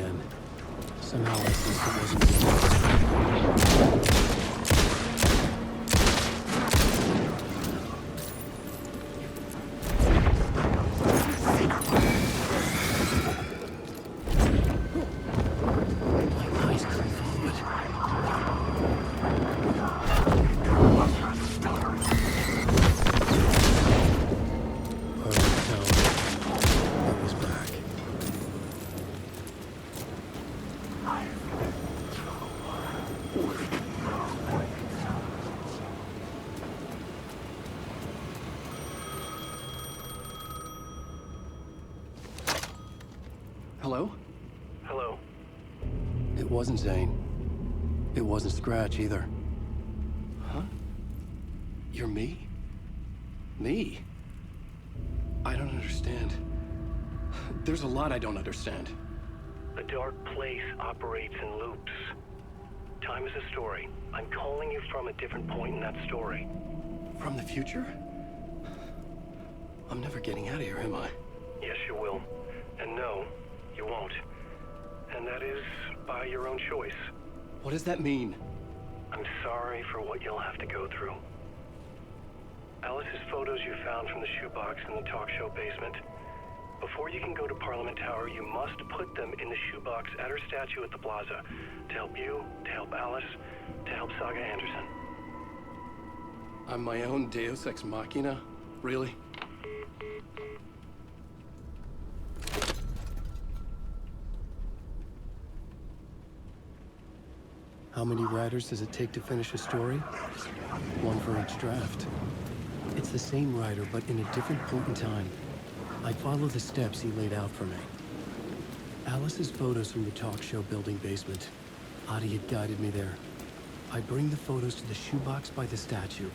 again. Somehow I sensed it wasn't. Hello? Hello? It wasn't Zane. It wasn't Scratch either. Huh? You're me? Me? I don't understand. There's a lot I don't understand. The dark place operates in loops. Time is a story. I'm calling you from a different point in that story. From the future? I'm never getting out of here, am I? Yes, you will. And no, you won't. And that is by your own choice. What does that mean? I'm sorry for what you'll have to go through. Alice's photos you found from the shoebox in the talk show basement. Before you can go to Parliament Tower, you must put them in the shoebox at her statue at the plaza. To help you, to help Alice, to help Saga Anderson. I'm my own Deus Ex Machina? Really? How many writers does it take to finish a story? One for each draft. It's the same writer, but in a different point in time. I follow the steps he laid out for me. Alice's photos from the talk show building basement. Adi had guided me there. I bring the photos to the shoebox by the statue.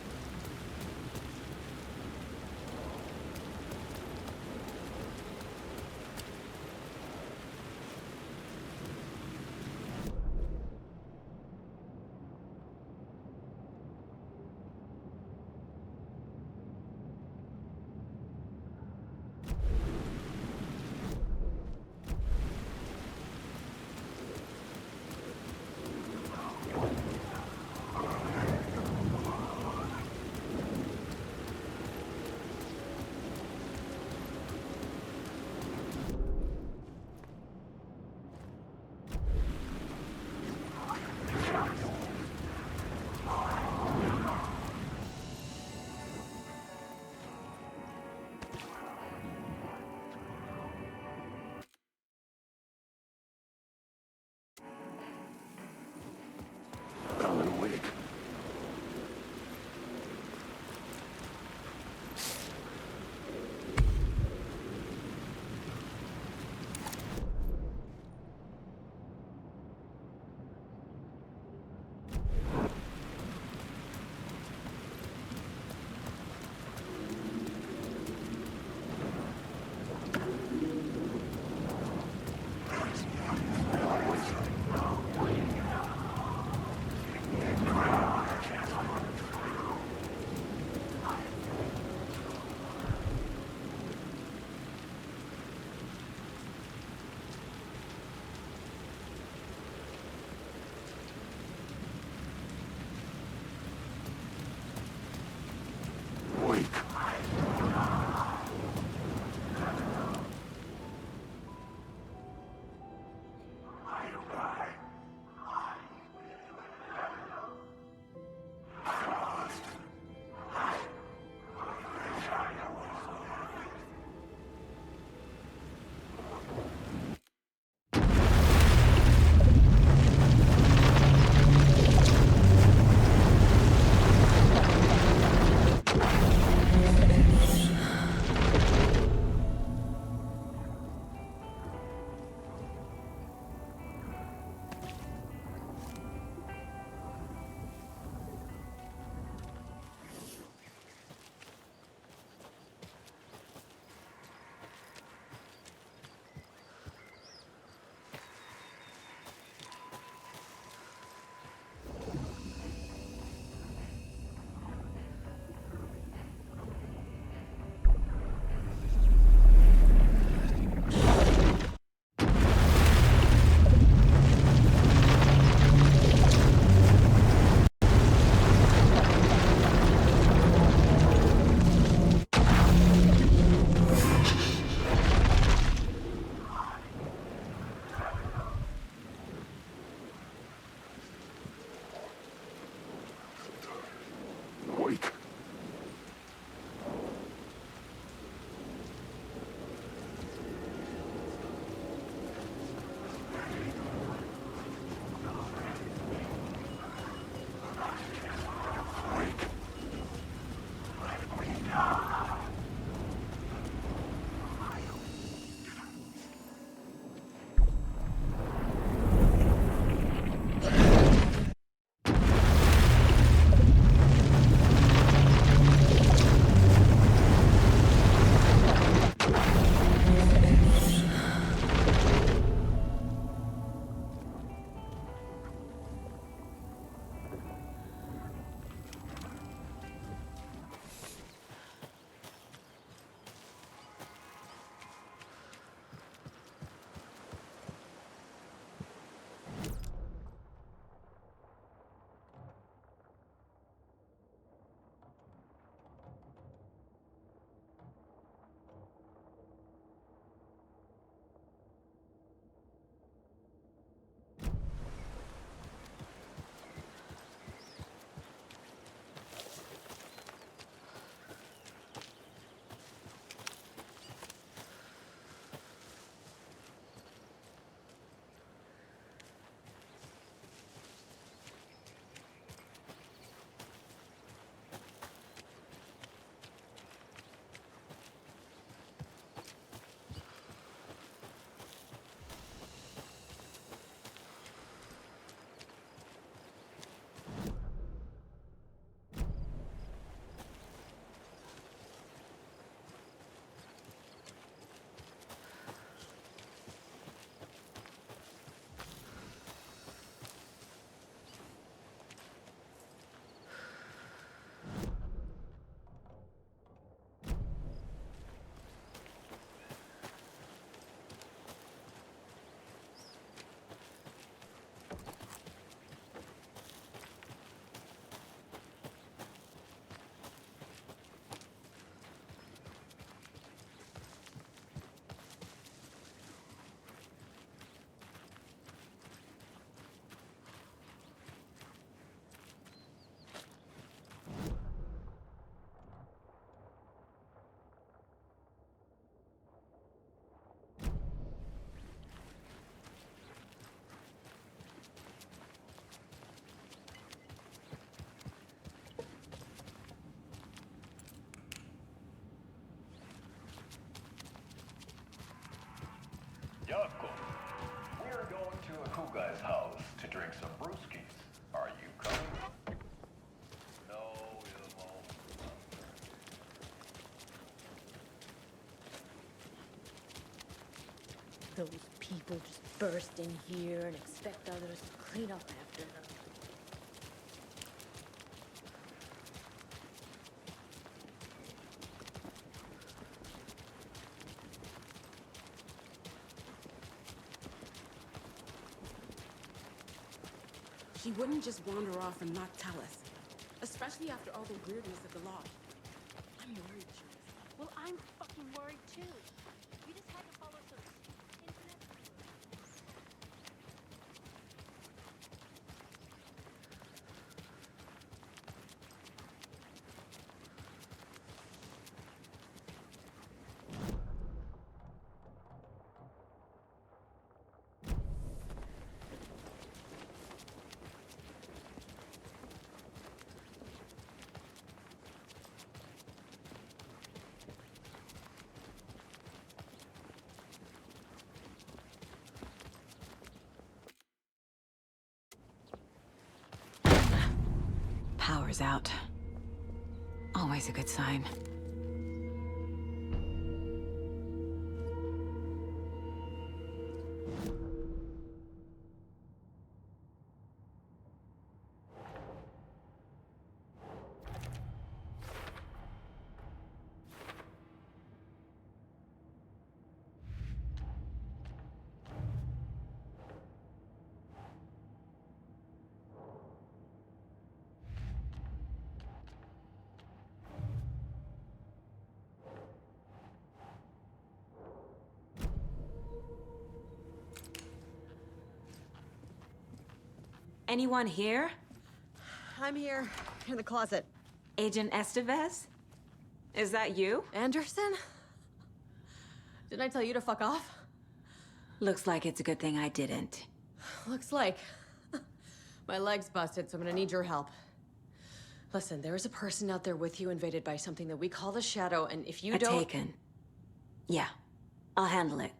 drink some brewskis. Are you coming? No, you won't. Those people just burst in here and expect others to clean up after them. She wouldn't just wander off and not tell us. Especially after all the weirdness of the law. I'm worried, Jules. Well, I'm fucking worried too. We just had to follow some internet. Power's out. Always a good sign. Anyone here? I'm here, in the closet. Agent Estevez? Is that you? Anderson? Didn't I tell you to fuck off? Looks like it's a good thing I didn't. Looks like. My leg's busted, so I'm gonna need your help. Listen, there is a person out there with you invaded by something that we call the Shadow, and if you don't... Taken. Yeah, I'll handle it.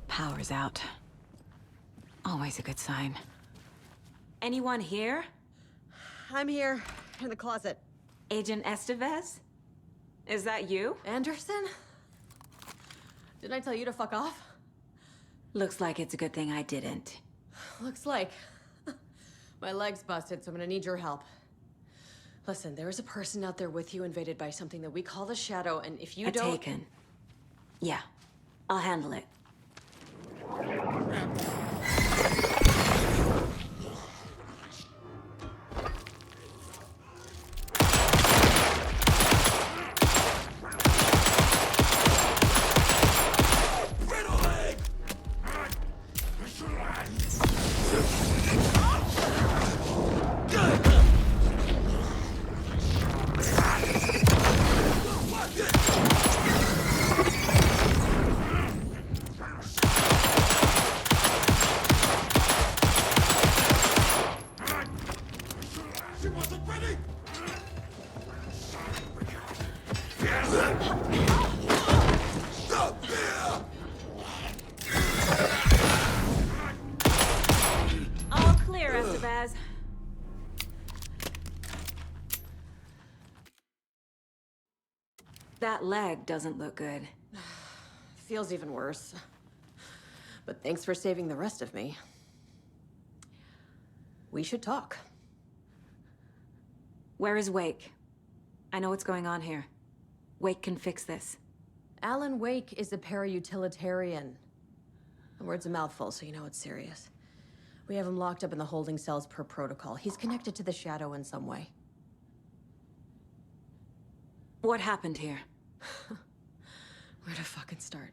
Power's out. Always a good sign. Anyone here? I'm here, in the closet. Agent Estevez? Is that you? Anderson? Didn't I tell you to fuck off? Looks like it's a good thing I didn't. Looks like. My leg's busted, so I'm gonna need your help. Listen, there is a person out there with you invaded by something that we call the Shadow, and if you don't... Taken. Yeah, I'll handle it. Estevez. That leg doesn't look good. Feels even worse. But thanks for saving the rest of me. We should talk. Where is Wake? I know what's going on here. Wake can fix this. Alan Wake is a para-utilitarian. The word's a mouthful, so you know it's serious. We have him locked up in the holding cells per protocol. He's connected to the Shadow in some way. What happened here? Where to fucking start?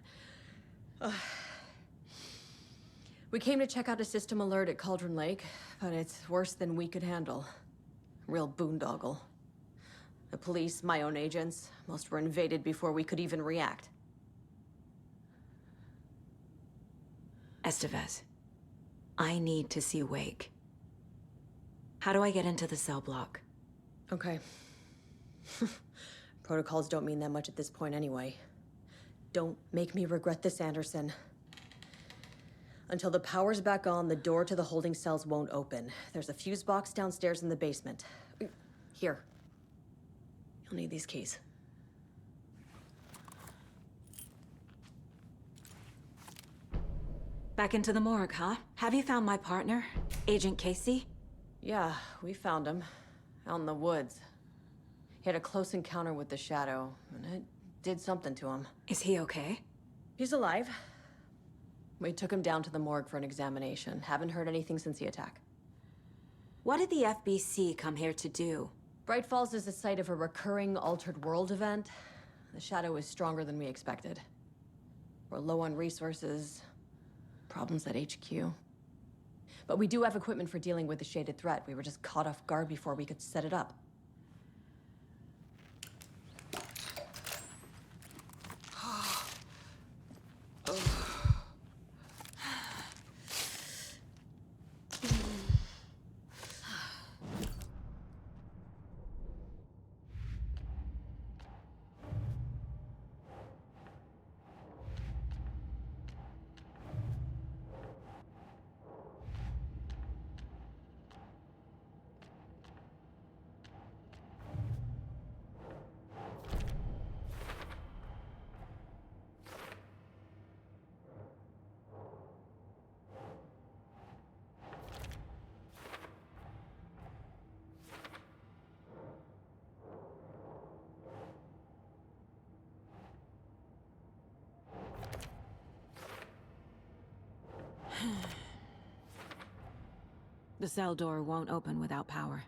We came to check out a system alert at Cauldron Lake, but it's worse than we could handle. Real boondoggle. The police, my own agents, most were invaded before we could even react. Estevez, I need to see Wake. How do I get into the cell block? Okay. Protocols don't mean that much at this point anyway. Don't make me regret this, Anderson. Until the power's back on, the door to the holding cells won't open. There's a fuse box downstairs in the basement. Here. You'll need these keys. Back into the morgue, huh? Have you found my partner, Agent Casey? Yeah, we found him. Out in the woods. He had a close encounter with the Shadow, and it did something to him. Is he okay? He's alive. We took him down to the morgue for an examination. Haven't heard anything since the attack. What did the FBC come here to do? Bright Falls is the site of a recurring Altered World event. The Shadow is stronger than we expected. We're low on resources. Problems at HQ. But we do have equipment for dealing with the shaded threat. We were just caught off guard before we could set it up. The cell door won't open without power.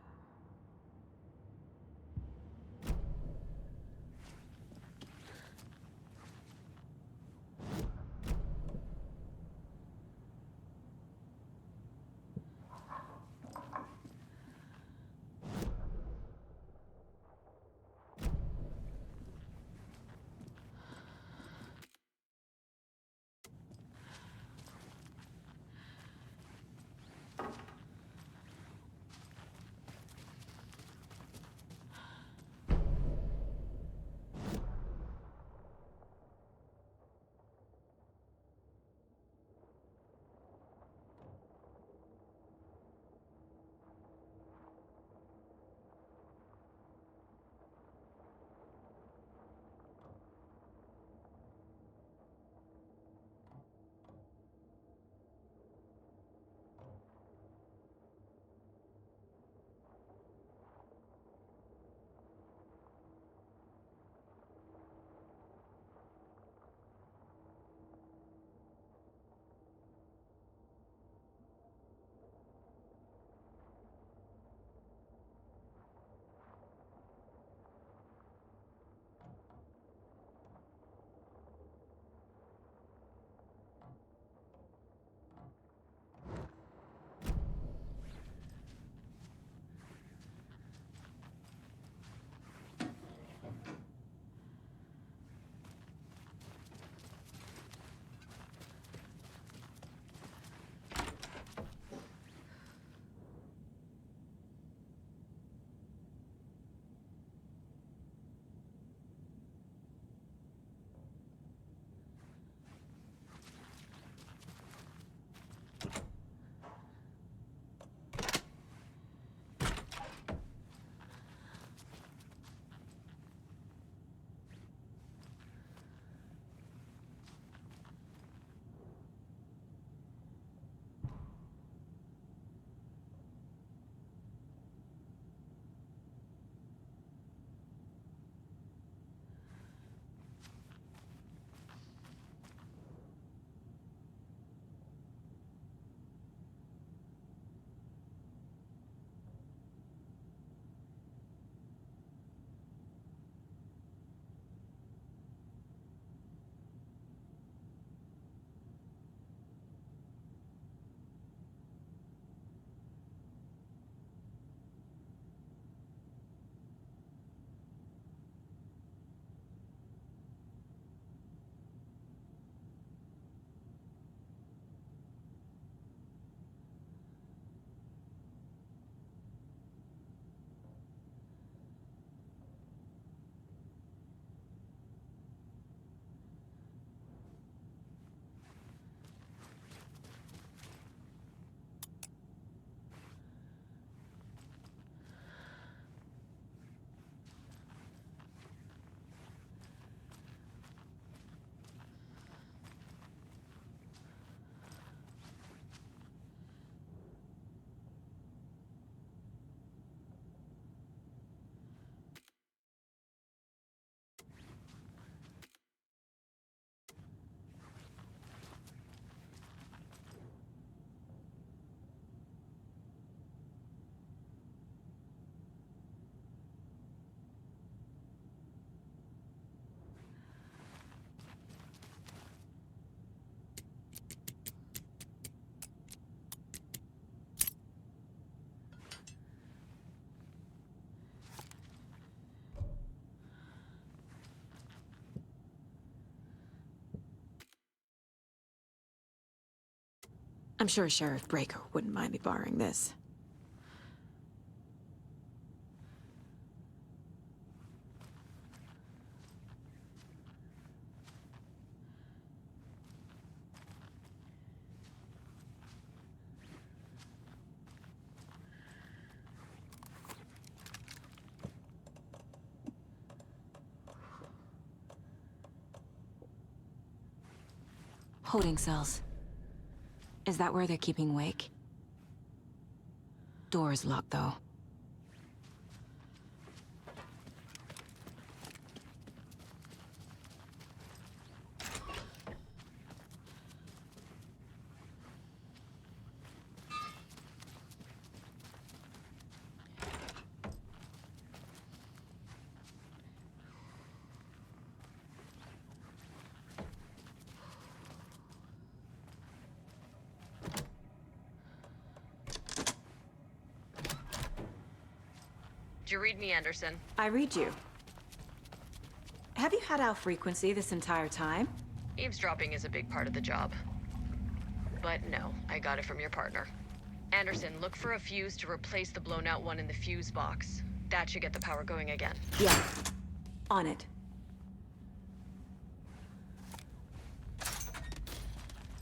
I'm sure Sheriff Breaker wouldn't mind me borrowing this. Holding cells. Is that where they're keeping Wake? Door is locked, though. Did you read me, Anderson? I read you. Have you had our frequency this entire time? Eavesdropping is a big part of the job. But no, I got it from your partner. Anderson, look for a fuse to replace the blown out one in the fuse box. That should get the power going again. Yeah. On it.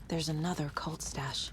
There's another cult stash.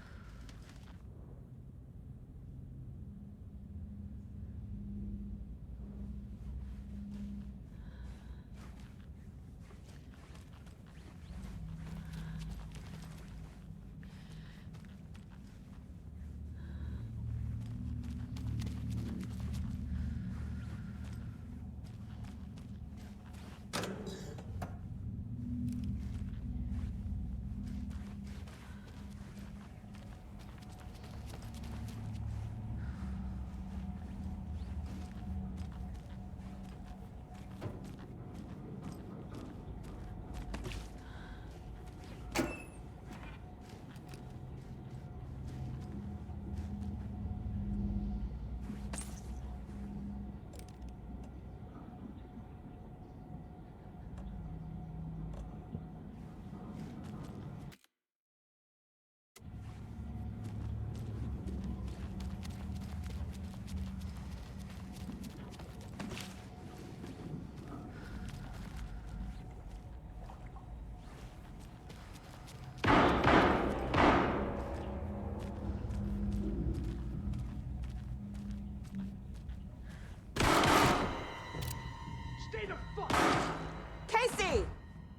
Casey!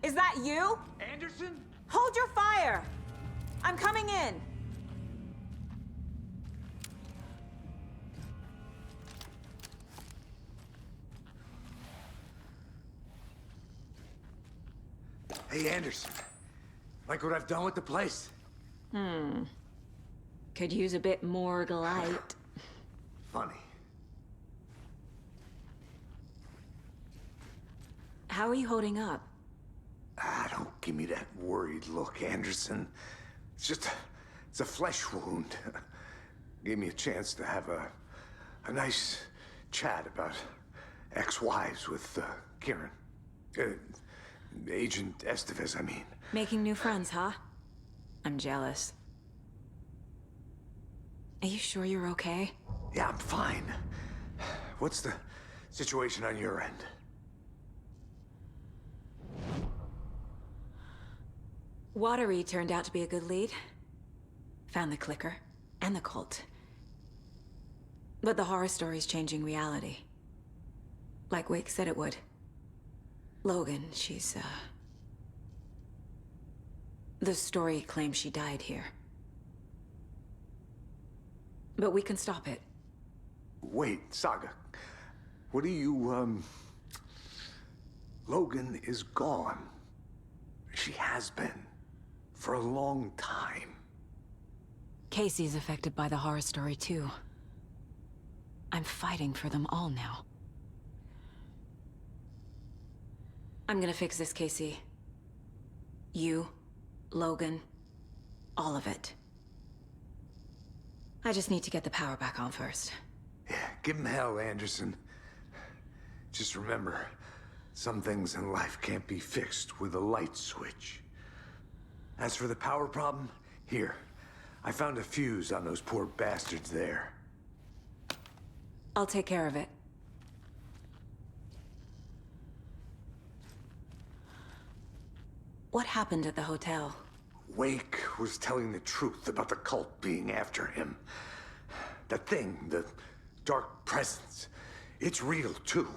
Is that you? Anderson? Hold your fire! I'm coming in! Hey, Anderson. Like what I've done with the place? Could use a bit more light. Funny. How are you holding up? Don't give me that worried look, Anderson. It's a flesh wound. Gave me a chance to have a nice chat about ex-wives with Kieran. Agent Estevez, I mean. Making new friends, huh? I'm jealous. Are you sure you're okay? Yeah, I'm fine. What's the situation on your end? Watery turned out to be a good lead. Found the clicker and the cult. But the horror story's changing reality. Like Wake said it would. Logan, she's, the story claims she died here. But we can stop it. Wait, Saga. What do you, Logan is gone. She has been. For a long time. Casey's affected by the horror story, too. I'm fighting for them all now. I'm gonna fix this, Casey. You, Logan, all of it. I just need to get the power back on first. Yeah, give him hell, Anderson. Just remember, some things in life can't be fixed with a light switch. As for the power problem, here, I found a fuse on those poor bastards there. I'll take care of it. What happened at the hotel? Wake was telling the truth about the cult being after him. That thing, the dark presence, it's real too.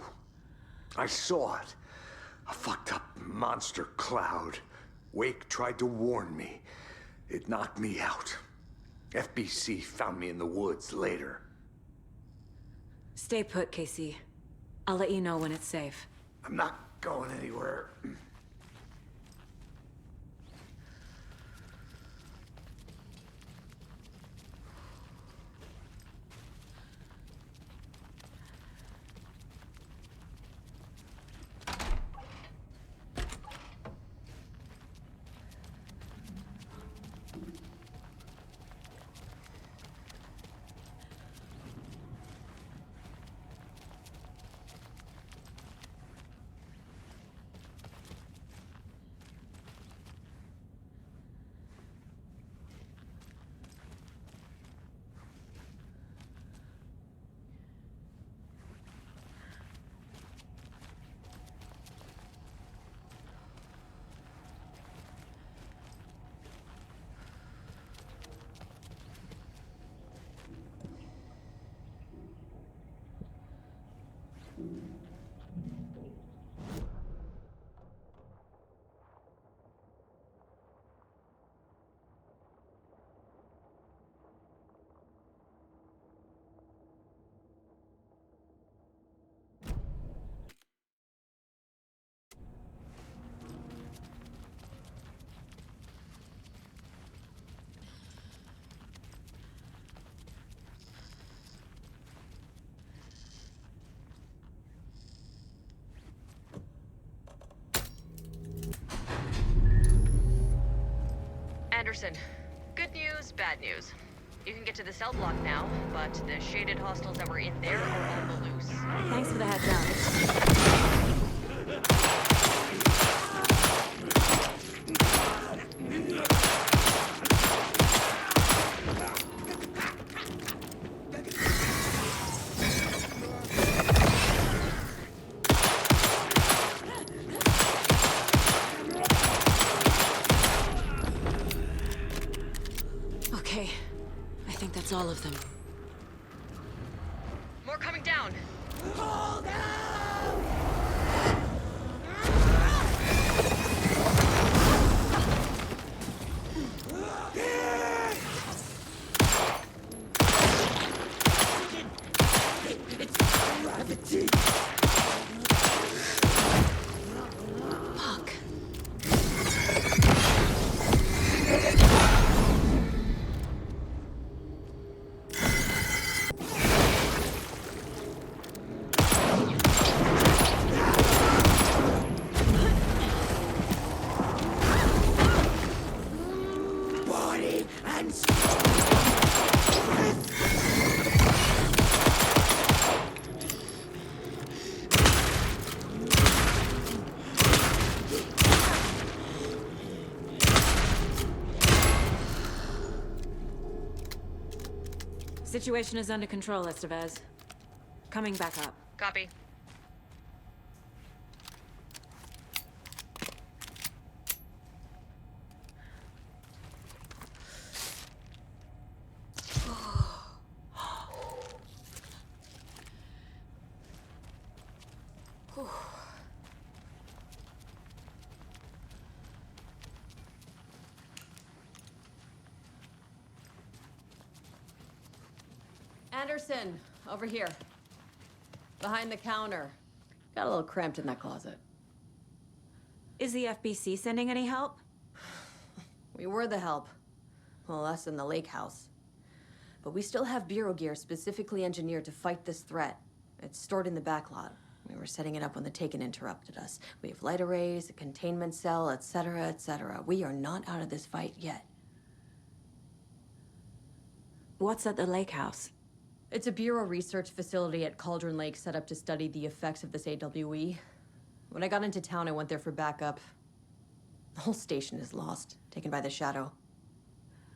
I saw it. A fucked up monster cloud. Wake tried to warn me. It knocked me out. FBC found me in the woods later. Stay put, Casey. I'll let you know when it's safe. I'm not going anywhere. Anderson, good news, bad news. You can get to the cell block now, but the shaded hostiles that were in there are on the loose. Thanks for the heads up. Okay, I think that's all of them. More coming down. Hold It's gravity. Fuck. Body and Situation is under control, Estevez. Coming back up. Copy. Anderson, over here. Behind the counter. Got a little cramped in that closet. Is the FBC sending any help? We were the help. Well, us in the lake house. But we still have Bureau gear specifically engineered to fight this threat. It's stored in the backlot. We were setting it up when the Taken interrupted us. We have light arrays, a containment cell, etc., etc. We are not out of this fight yet. What's at the lake house? It's a Bureau research facility at Cauldron Lake set up to study the effects of this AWE. When I got into town, I went there for backup. The whole station is lost, taken by the Shadow.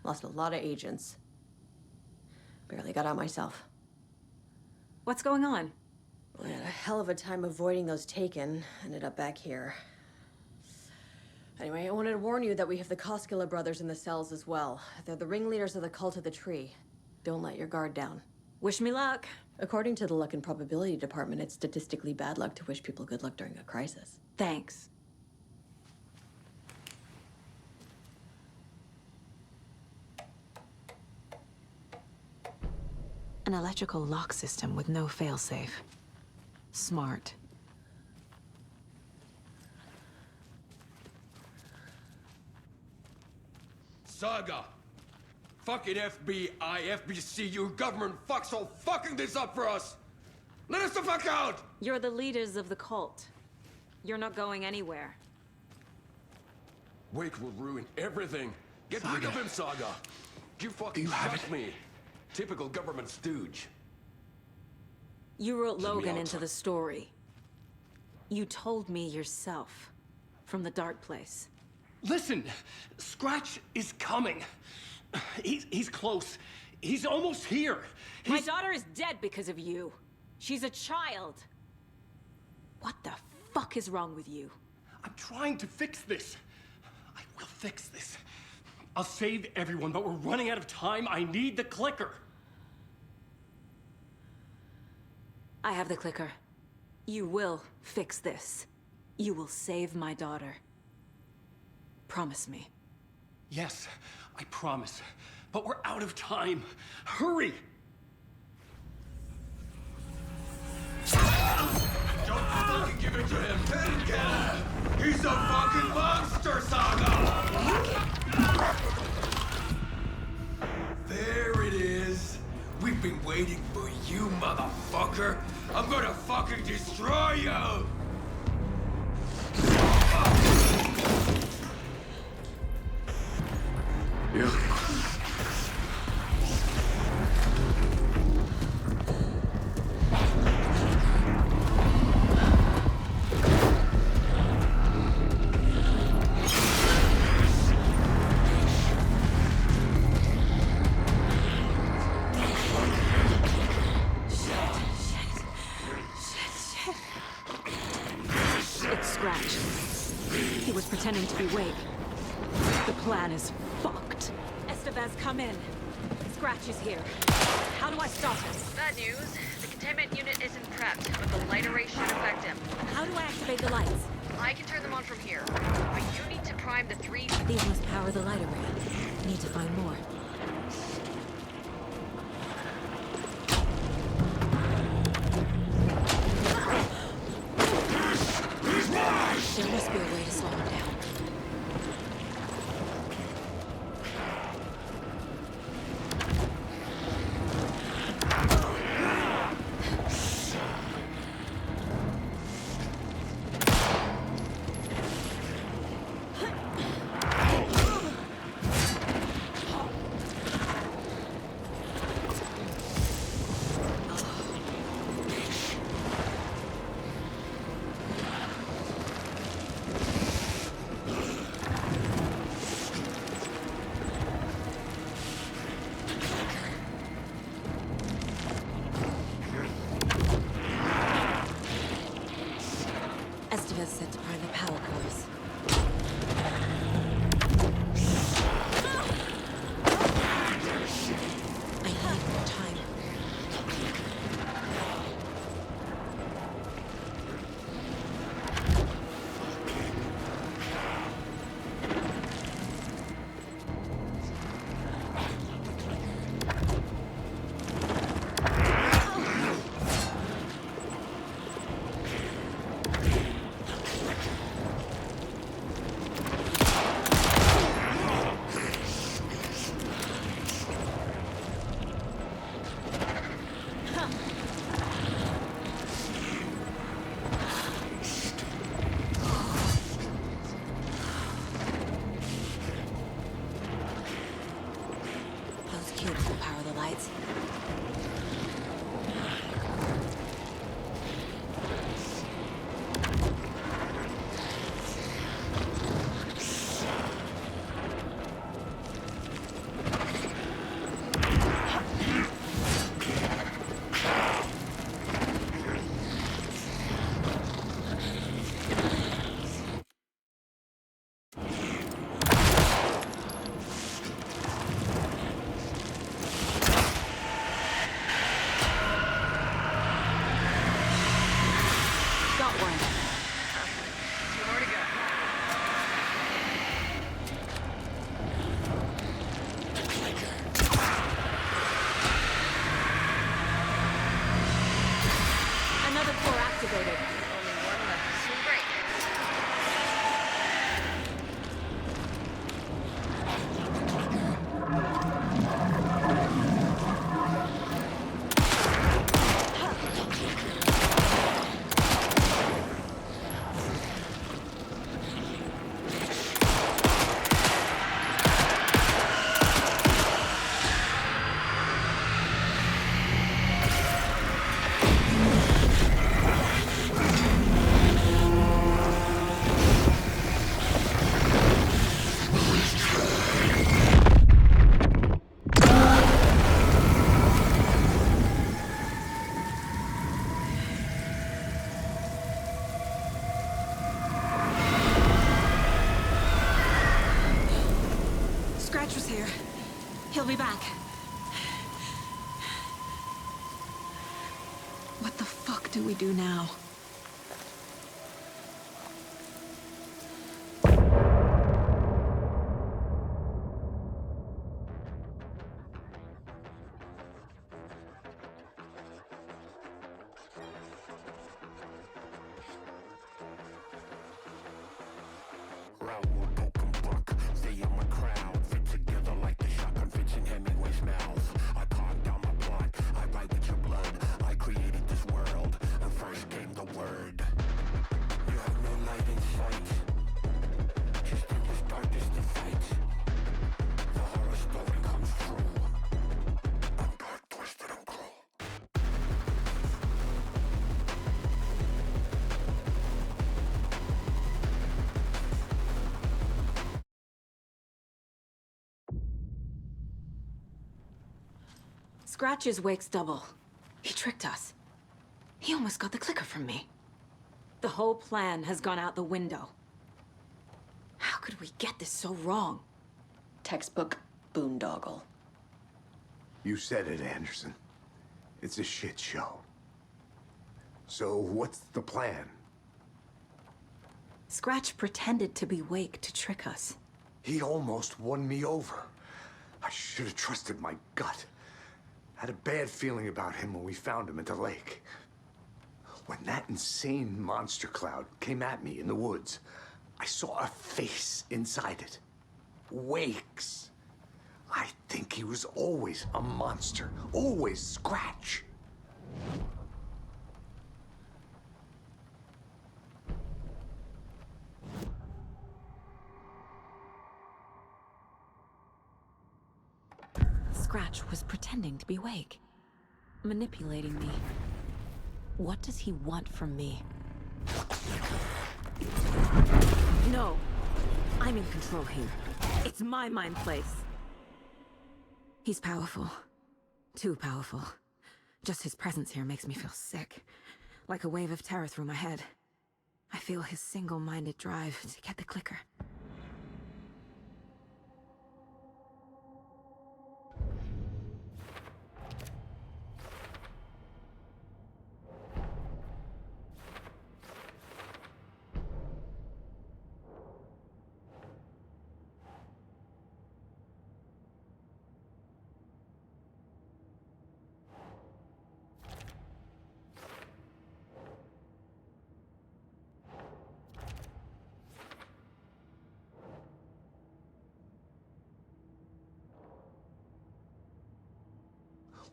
Lost a lot of agents. Barely got out myself. What's going on? I had a hell of a time avoiding those taken. Ended up back here. Anyway, I wanted to warn you that we have the Koskela brothers in the cells as well. They're the ringleaders of the Cult of the Tree. Don't let your guard down. Wish me luck. According to the Luck and Probability Department, it's statistically bad luck to wish people good luck during a crisis. Thanks. An electrical lock system with no failsafe. Smart. Saga! Fucking FBI, FBC, you government fucks all fucking this up for us! Let us the fuck out! You're the leaders of the cult. You're not going anywhere. Wake will ruin everything. Get rid of him, Saga. You fucking trust me. Typical government stooge. You wrote Let me Logan out. into the story. You told me yourself. From the dark place. Listen, Scratch is coming. He's close. He's almost here. My daughter is dead because of you. She's a child. What the fuck is wrong with you? I'm trying to fix this. I will fix this. I'll save everyone, but we're running out of time. I need the clicker. I have the clicker. You will fix this. You will save my daughter. Promise me. Yes, I promise. But we're out of time. Hurry! Don't fucking give it to him! Get him! He's a fucking monster, Saga! There it is! We've been waiting for you, motherfucker! I'm gonna fucking destroy you! It's Scratch. He was pretending to be Wake. The plan is fucked. Estevez, come in. Scratch is here. How do I stop him? Bad news. The containment unit isn't prepped, but the light array should affect him. How do I activate the lights? I can turn them on from here, but you need to prime the 3... These must power the light array. Need to find more. There must be a way to slow him down. Estevez said to prime the power cores. I need more time. activated. Only one left to soon break. Scratch was here. He'll be back. What the fuck do we do now? Scratch's wake's double. He tricked us. He almost got the clicker from me. The whole plan has gone out the window. How could we get this so wrong? Textbook boondoggle. You said it, Anderson. It's a shit show. So what's the plan? Scratch pretended to be Wake to trick us. He almost won me over. I should have trusted my gut. Had a bad feeling about him when we found him at the lake. When that insane monster cloud came at me in the woods, I saw a face inside it. Wake's. I think he was always a monster. Always Scratch. Scratch was pretending to be Wake. Manipulating me. What does he want from me? No. I'm in control here. It's my mind place. He's powerful. Too powerful. Just his presence here makes me feel sick. Like a wave of terror through my head. I feel his single-minded drive to get the clicker.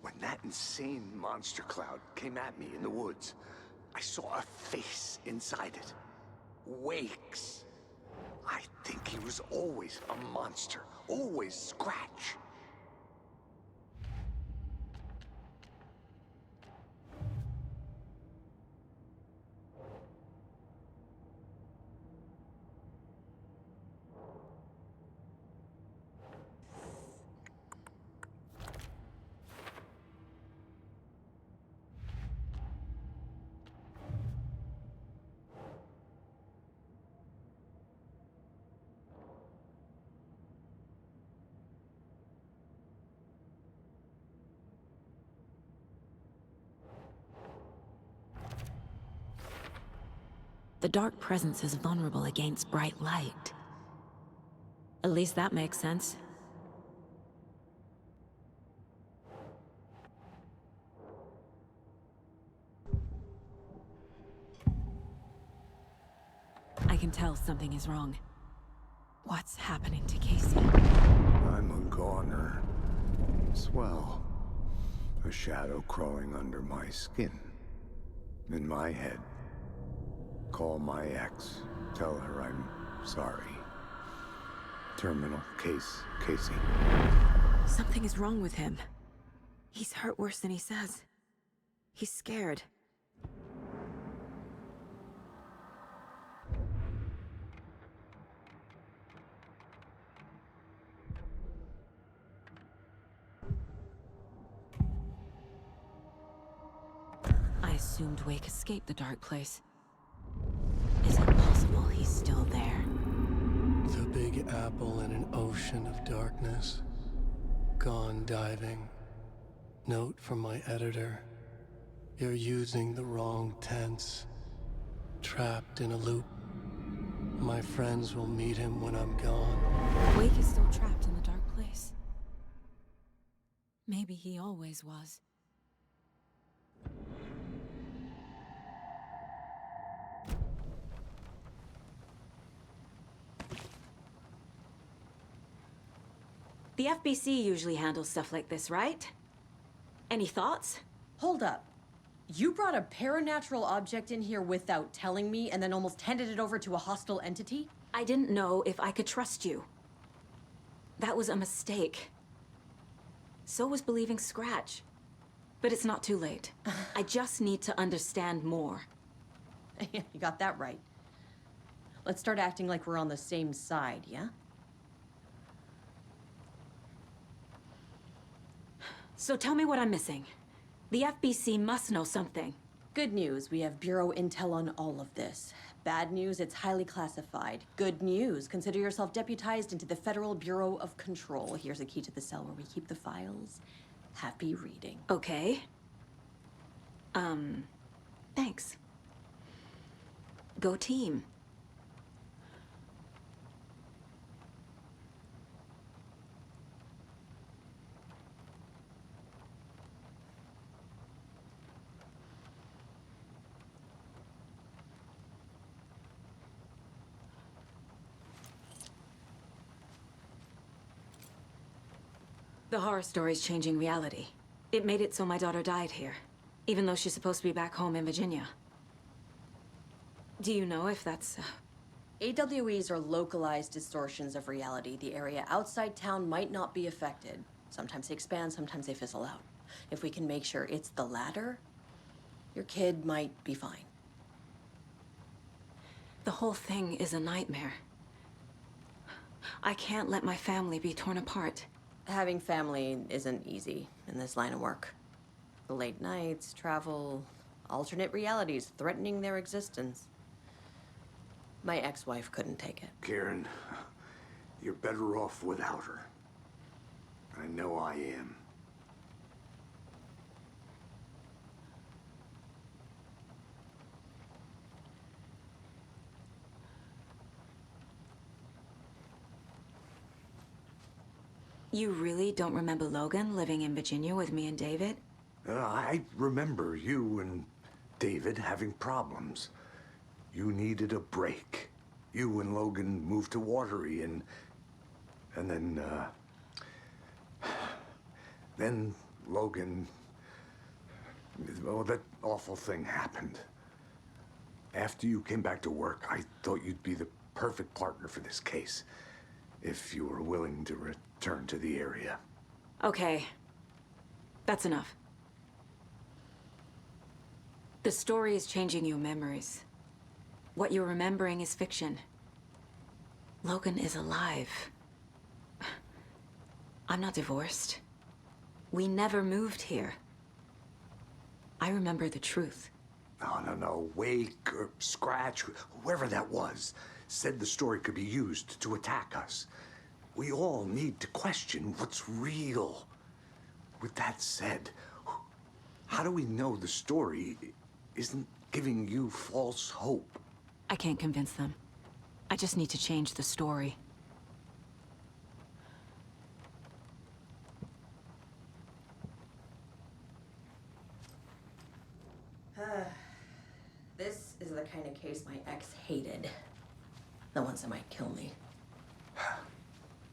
When that insane monster cloud came at me in the woods, I saw a face inside it. Wake's. I think he was always a monster. Always Scratch. The dark presence is vulnerable against bright light. At least that makes sense. can tell something is wrong. What's happening to Casey? I'm a goner. Swell. A shadow crawling under my skin. In my head. Call my ex. Tell her I'm sorry. Terminal case, Casey. Something is wrong with him. He's hurt worse than he says. He's scared. I assumed Wake escaped the dark place. Is it possible he's still there? The Big Apple in an ocean of darkness. Gone diving. Note from my editor. You're using the wrong tense. Trapped in a loop. My friends will meet him when I'm gone. Wake is still trapped in the dark place. Maybe he always was. The FBC usually handles stuff like this, right? Any thoughts? Hold up. You brought a paranatural object in here without telling me and then almost handed it over to a hostile entity? I didn't know if I could trust you. That was a mistake. So was believing Scratch. But it's not too late. I just need to understand more. You got that right. Let's start acting like we're on the same side, yeah? So tell me what I'm missing. The FBC must know something. Good news, we have Bureau intel on all of this. Bad news, it's highly classified. Good news, consider yourself deputized into the Federal Bureau of Control. Here's a key to the cell where we keep the files. Happy reading. Okay. Thanks. Go team. The horror story's changing reality. It made it so my daughter died here, even though she's supposed to be back home in Virginia. Do you know if that's... AWEs are localized distortions of reality. The area outside town might not be affected. Sometimes they expand, sometimes they fizzle out. If we can make sure it's the latter, your kid might be fine. The whole thing is a nightmare. I can't let my family be torn apart. Having family isn't easy in this line of work. The late nights, travel, alternate realities threatening their existence. My ex-wife couldn't take it. Karen, you're better off without her. I know I am. You really don't remember Logan living in Virginia with me and David? I remember you and David having problems. You needed a break. You and Logan moved to Watery and then Logan, oh, that awful thing happened. After you came back to work, I thought you'd be the perfect partner for this case, if you were willing to return to the area. Okay. That's enough. The story is changing your memories. What you're remembering is fiction. Logan is alive. I'm not divorced. We never moved here. I remember the truth. No. Wake or Scratch, whoever that was, said the story could be used to attack us. We all need to question what's real. With that said, how do we know the story isn't giving you false hope? I can't convince them. I just need to change the story. This is the kind of case my ex hated. The ones that might kill me.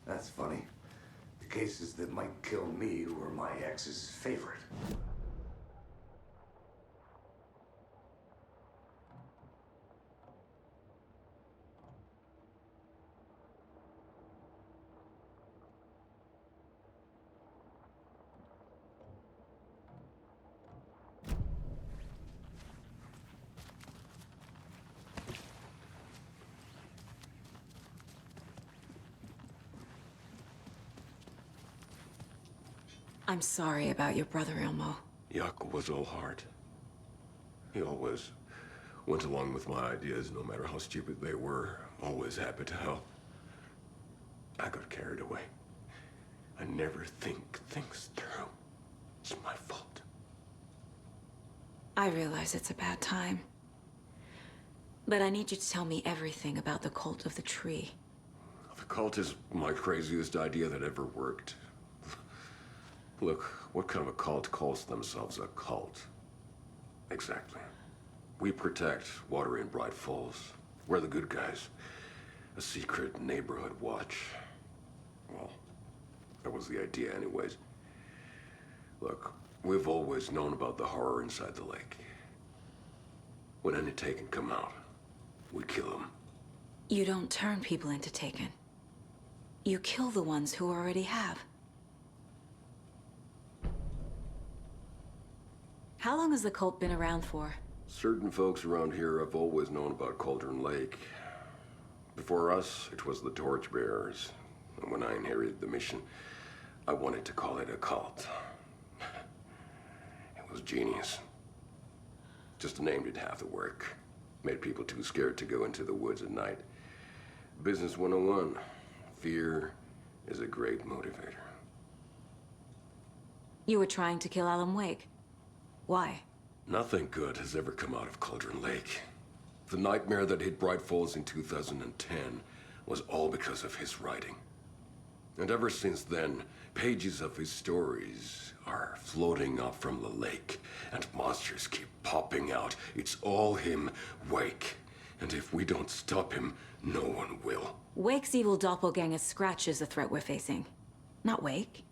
That's funny. The cases that might kill me were my ex's favorite. I'm sorry about your brother, Ilmo. Jaakko was all heart. He always went along with my ideas, no matter how stupid they were. Always happy to help. I got carried away. I never think things through. It's my fault. I realize it's a bad time. But I need you to tell me everything about the cult of the tree. The cult is my craziest idea that ever worked. Look, what kind of a cult calls themselves a cult? Exactly. We protect water in Bright Falls. We're the good guys. A secret neighborhood watch. Well, that was the idea anyways. Look, we've always known about the horror inside the lake. When any Taken come out, we kill them. You don't turn people into Taken. You kill the ones who already have. How long has the cult been around for? Certain folks around here have always known about Cauldron Lake. Before us, it was the Torchbearers. And when I inherited the mission, I wanted to call it a cult. It was genius. Just the name did half the work. Made people too scared to go into the woods at night. Business 101. Fear is a great motivator. You were trying to kill Alan Wake. Why? Nothing good has ever come out of Cauldron Lake. The nightmare that hit Bright Falls in 2010 was all because of his writing. And ever since then, pages of his stories are floating up from the lake, and monsters keep popping out. It's all him, Wake. And if we don't stop him, no one will. Wake's evil doppelganger Scratch is the threat we're facing, not Wake.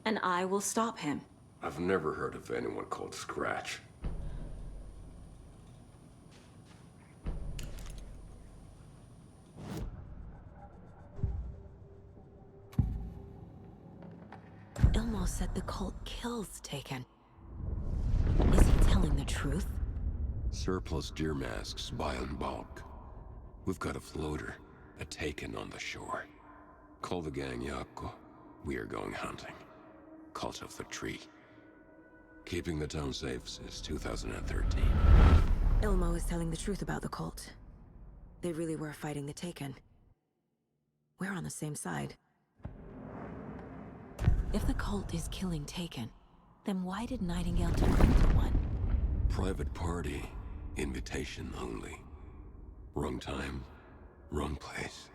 And I will stop him. I've never heard of anyone called Scratch. Ilmo said the cult kills Taken. Is he telling the truth? Surplus deer masks buy in bulk. We've got a floater, a Taken on the shore. Call the gang Jaakko. We are going hunting. Cult of the Tree. Keeping the town safe since 2013. Ilmo is telling the truth about the cult. They really were fighting the Taken. We're on the same side. If the cult is killing Taken, then why did Nightingale turn into one? Private party. Invitation only. Wrong time, wrong place.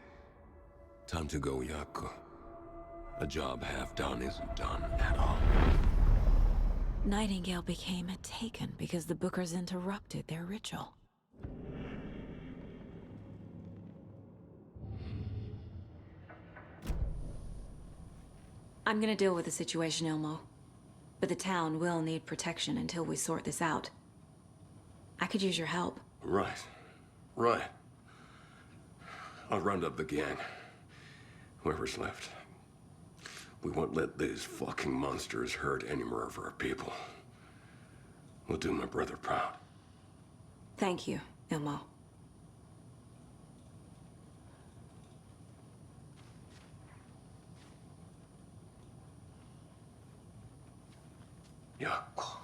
Time to go, Jaakko. A job half done isn't done at all. Nightingale became a Taken because the Bookers interrupted their ritual. I'm gonna deal with the situation, Ilmo. But the town will need protection until we sort this out. I could use your help. Right. I'll round up the gang. Whoever's left. We won't let these fucking monsters hurt any more of our people. We'll do my brother proud. Thank you, Ilmo. Jaakko.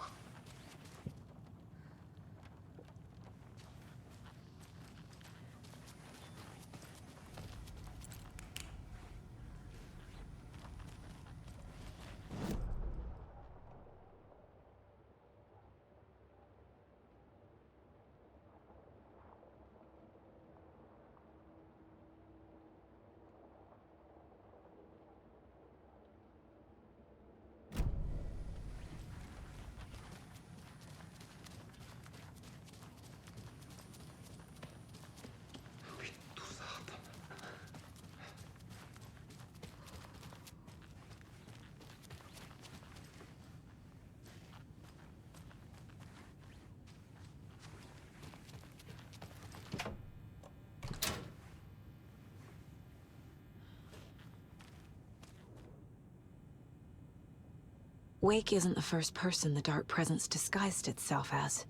Wake isn't the first person the Dark Presence disguised itself as.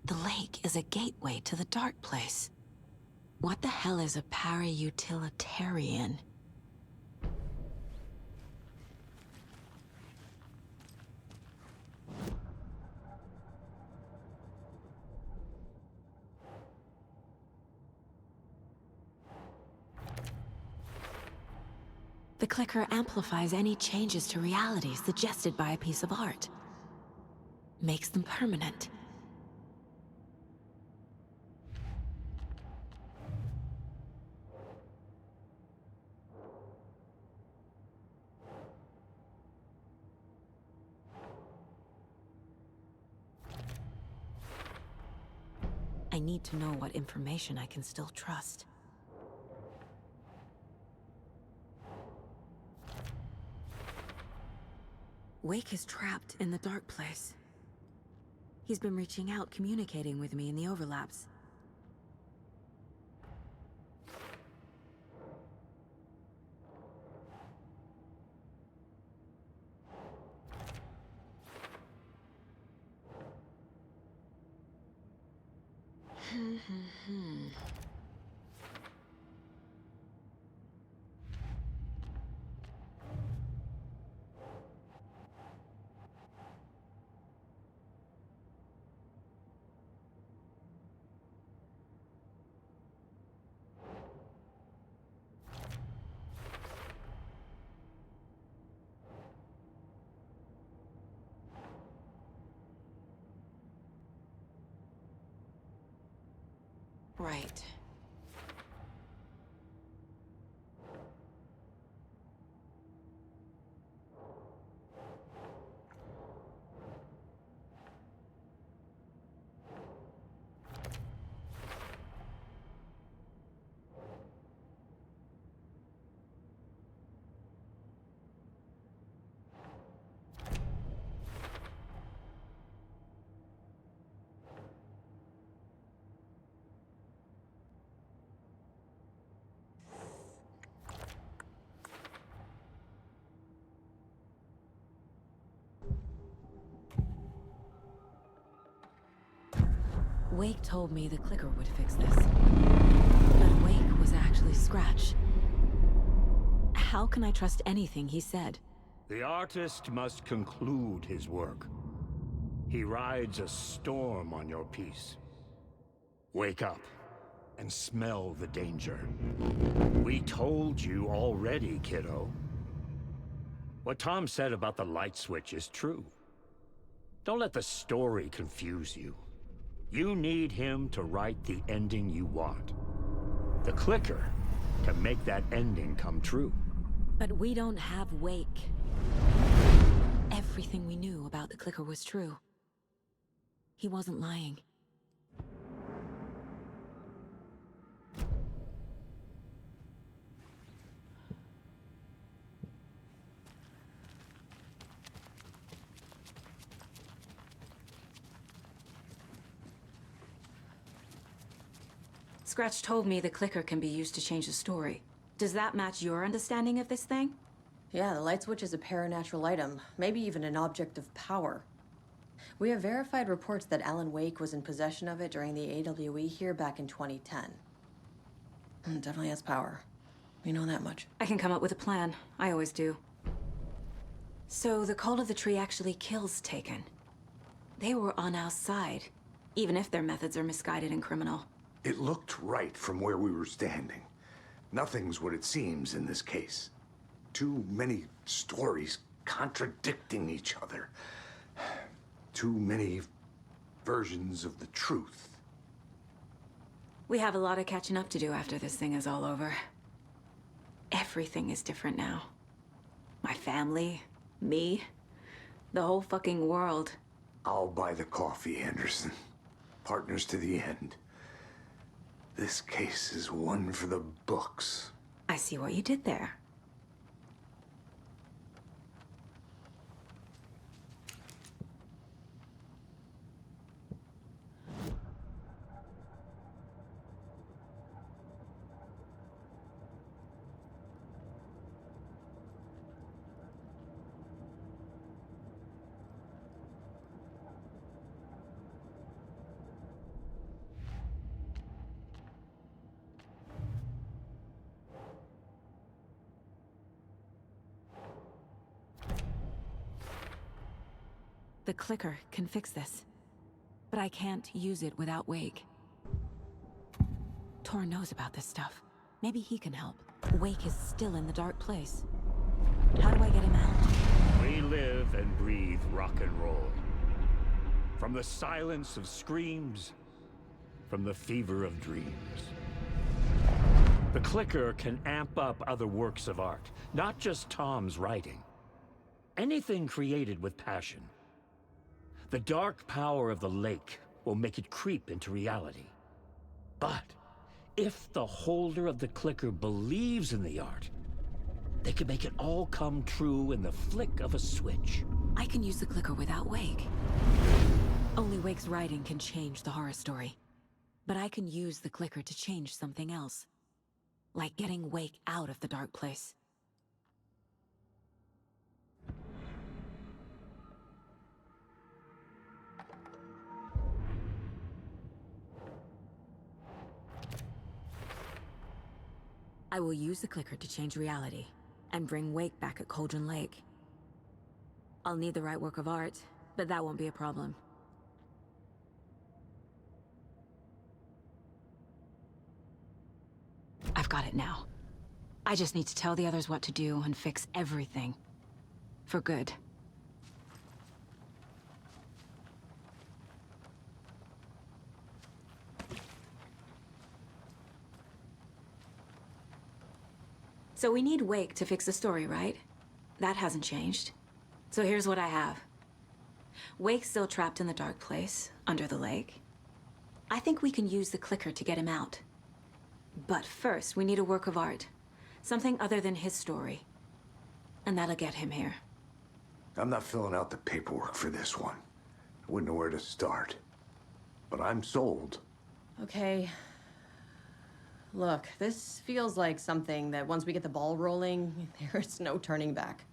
The lake is a gateway to the Dark Place. What the hell is a para-utilitarian? The clicker amplifies any changes to reality suggested by a piece of art. Makes them permanent. I need to know what information I can still trust. Wake is trapped in the Dark Place. He's been reaching out, communicating with me in the overlaps. Right. Wake told me the clicker would fix this. But Wake was actually Scratch. How can I trust anything he said? The artist must conclude his work. He rides a storm on your piece. Wake up and smell the danger. We told you already, kiddo. What Tom said about the light switch is true. Don't let the story confuse you. You need him to write the ending you want. The clicker can make that ending come true. But we don't have Wake. Everything we knew about the clicker was true. He wasn't lying. Scratch told me the clicker can be used to change the story. Does that match your understanding of this thing? Yeah, the light switch is a paranatural item, maybe even an object of power. We have verified reports that Alan Wake was in possession of it during the AWE here back in 2010. Definitely has power. We know that much. I can come up with a plan. I always do. So the Cult of the Tree actually kills Taken. They were on our side, even if their methods are misguided and criminal. It looked right from where we were standing. Nothing's what it seems in this case. Too many stories contradicting each other. Too many versions of the truth. We have a lot of catching up to do after this thing is all over. Everything is different now. My family, me, the whole fucking world. I'll buy the coffee, Anderson. Partners to the end. This case is one for the books. I see what you did there. The clicker can fix this. But I can't use it without Wake. Tor knows about this stuff. Maybe he can help. Wake is still in the dark place. How do I get him out? We live and breathe rock and roll. From the silence of screams, from the fever of dreams. The clicker can amp up other works of art, not just Tom's writing. Anything created with passion. The dark power of the lake will make it creep into reality. But if the holder of the clicker believes in the art, they can make it all come true in the flick of a switch. I can use the clicker without Wake. Only Wake's writing can change the horror story. But I can use the clicker to change something else. Like getting Wake out of the dark place. I will use the clicker to change reality, and bring Wake back at Cauldron Lake. I'll need the right work of art, but that won't be a problem. I've got it now. I just need to tell the others what to do and fix everything. For good. So we need Wake to fix the story, right? That hasn't changed. So here's what I have. Wake's still trapped in the dark place, under the lake. I think we can use the clicker to get him out. But first, we need a work of art. Something other than his story. And that'll get him here. I'm not filling out the paperwork for this one. I wouldn't know where to start. But I'm sold. Okay. Look, this feels like something that once we get the ball rolling, there's no turning back.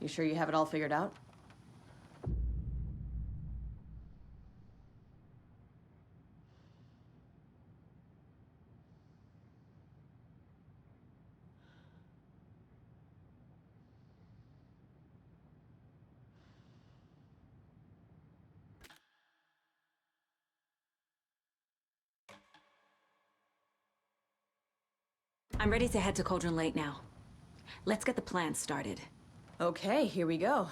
You sure you have it all figured out? I'm ready to head to Cauldron Lake now. Let's get the plan started. Okay, here we go.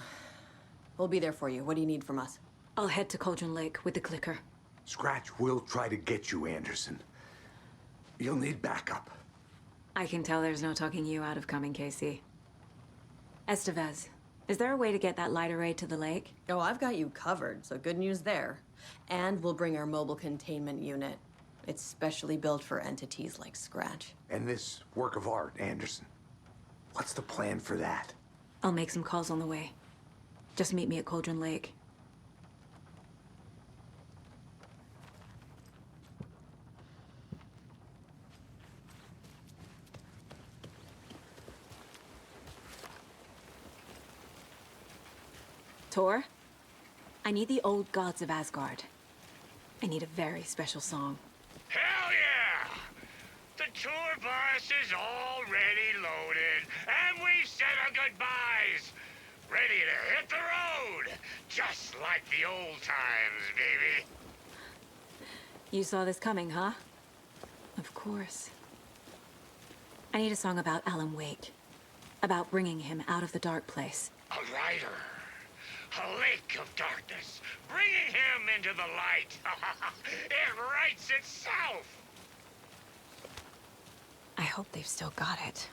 We'll be there for you. What do you need from us? I'll head to Cauldron Lake with the clicker. Scratch will try to get you, Anderson. You'll need backup. I can tell there's no talking you out of coming, Casey. Estevez, is there a way to get that light array to the lake? Oh, I've got you covered, so good news there. And we'll bring our mobile containment unit. It's specially built for entities like Scratch. And this work of art, Anderson. What's the plan for that? I'll make some calls on the way. Just meet me at Cauldron Lake. Tor, I need the old gods of Asgard. I need a very special song. Hell yeah! The tour bus is already loaded, and we said our goodbyes. Ready to hit the road, just like the old times, baby. You saw this coming, huh? Of course. I need a song about Alan Wake. About bringing him out of the dark place. A rider. A lake of darkness, bringing him into the light. It writes itself. I hope they've still got it.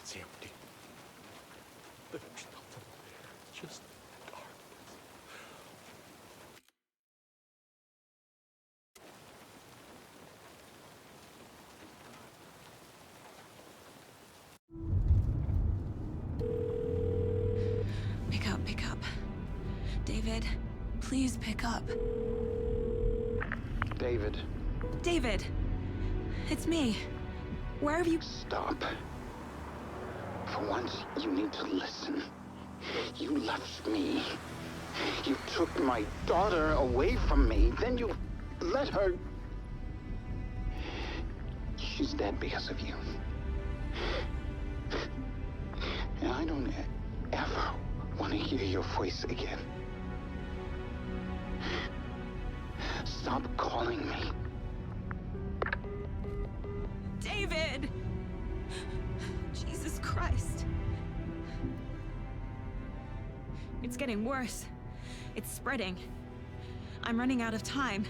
It's empty. There's nothing there, just darkness. Pick up. David, please pick up. David. David! It's me. Where have you... Stop. For once, you need to listen. You left me. You took my daughter away from me. Then you let her... She's dead because of you. And I don't ever want to hear your voice again. Stop calling me. David! Jesus Christ. It's getting worse. It's spreading. I'm running out of time.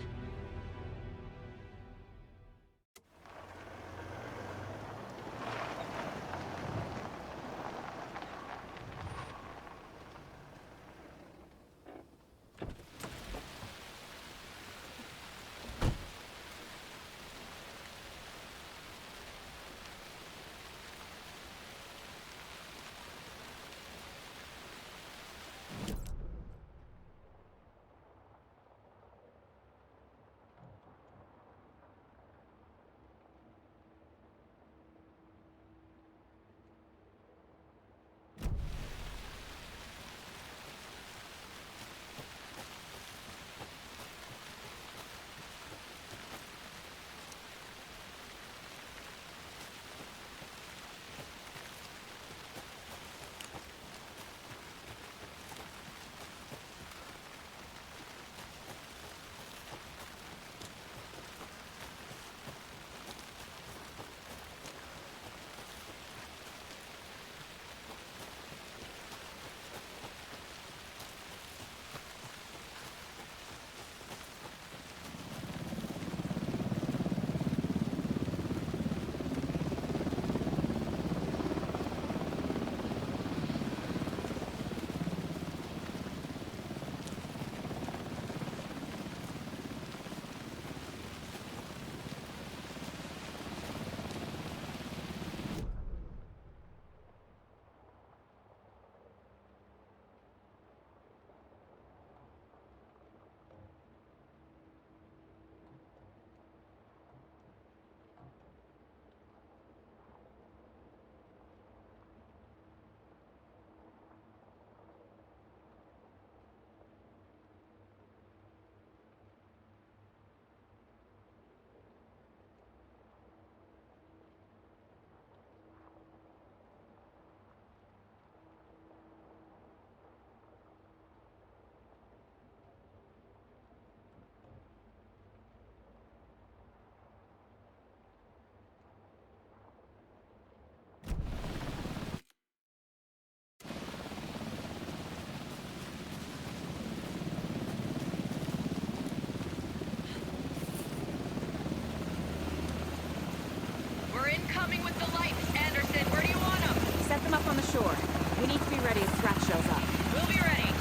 We're incoming with the lights. Anderson, where do you want them? Set them up on the shore. We need to be ready if Scratch shows up. We'll be ready.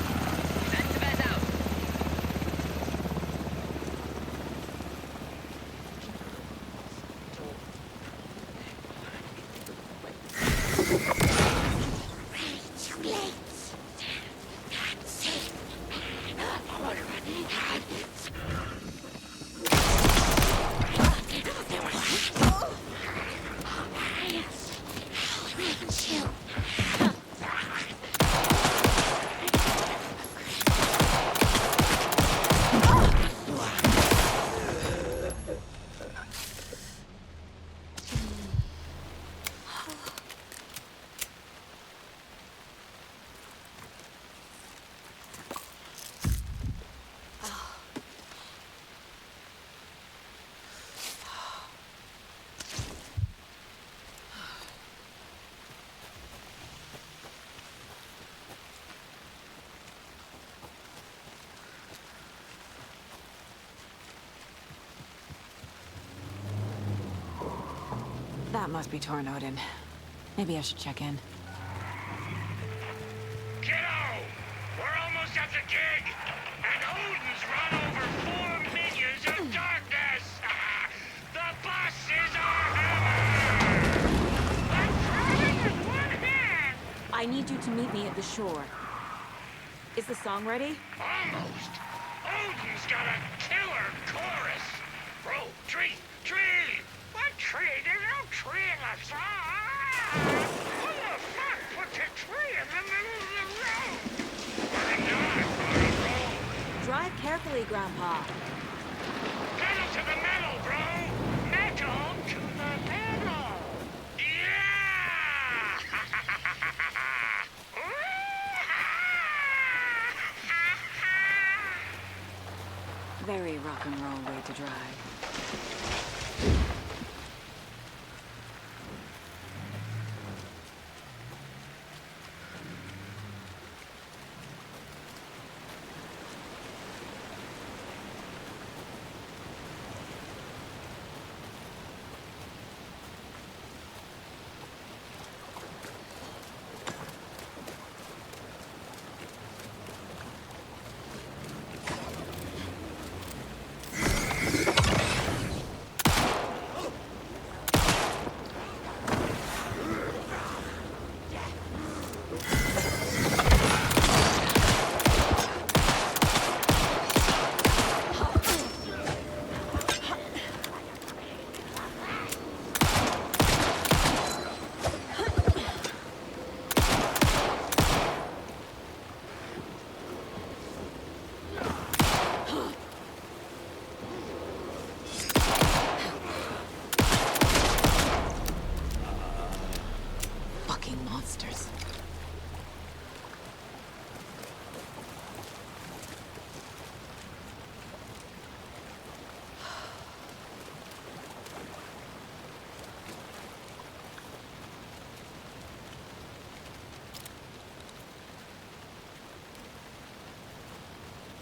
Vent to vent out. That must be Tornodin. Maybe I should check in. Kiddo! We're almost at the gig! And Odin's run over 4 minions of darkness! The bus is our hammer! I'm trying with one hand! I need you to meet me at the shore. Is the song ready? Almost! Odin's got a killer chorus! Bro, tree! Tree! What tree? There's no tree in the song! Who the fuck put the tree in the middle of the road? We're not on a road! Drive carefully, Grandpa. Pedal to the metal, bro! Metal to the metal! Yeah! Very rock and roll way to drive. Fucking monsters.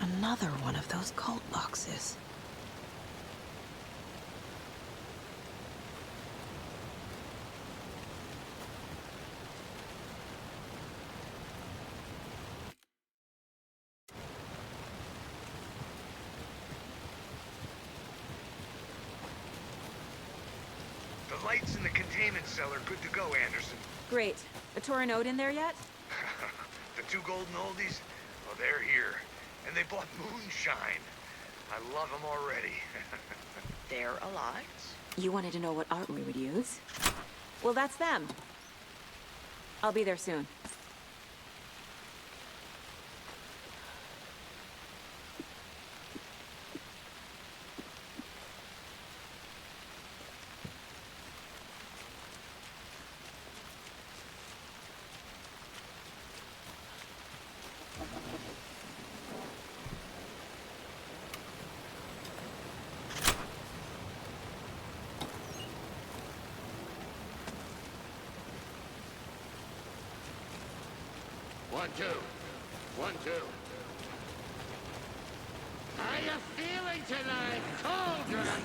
Another one of those cult boxes. The lights in the containment cell are good to go, Anderson. Great. A Torinode in there yet? The 2 golden oldies? Well, they're here. And they bought moonshine. I love them already. They're alive? You wanted to know what art we would use? Well, that's them. I'll be there soon. One, two. 1, 2. How you feeling tonight, Cauldron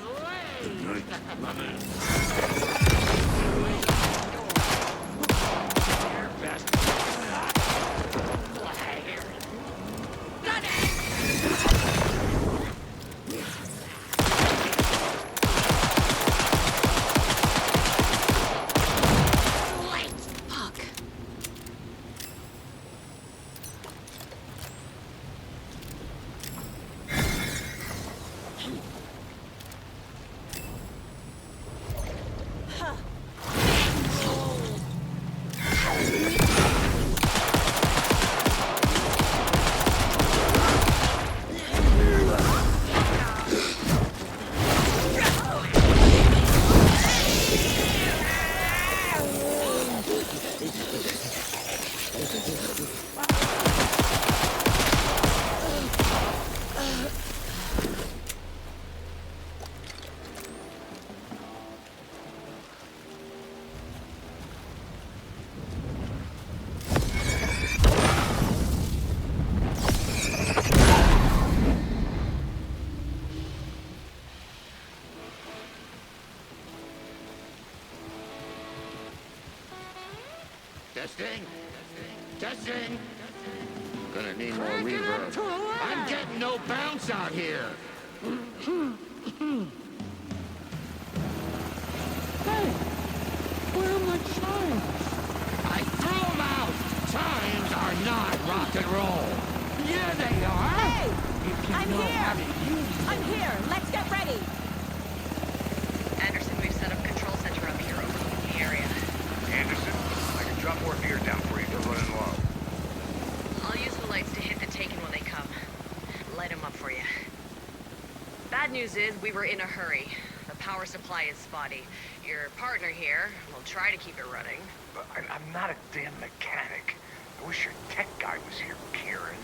Testing. Testing. Gonna need more Crank it up reverb. to 11. I'm getting no bounce out here. Hey, where are my chimes? I threw them out. Chimes are not rock and roll. Yeah, they are. Hey! If you I'm know here! how to use them. I'm here! Let's get ready! Anderson, we've set up control center up here overlooking the area. Anderson, I can drop more beer down for you. You're running low. I'll use the lights to hit the Taken when they come. Light them up for you. Bad news is, we were in a hurry. The power supply is spotty. Your partner here will try to keep it running. But I'm not a damn mechanic. I wish your tech guy was here, Kieran.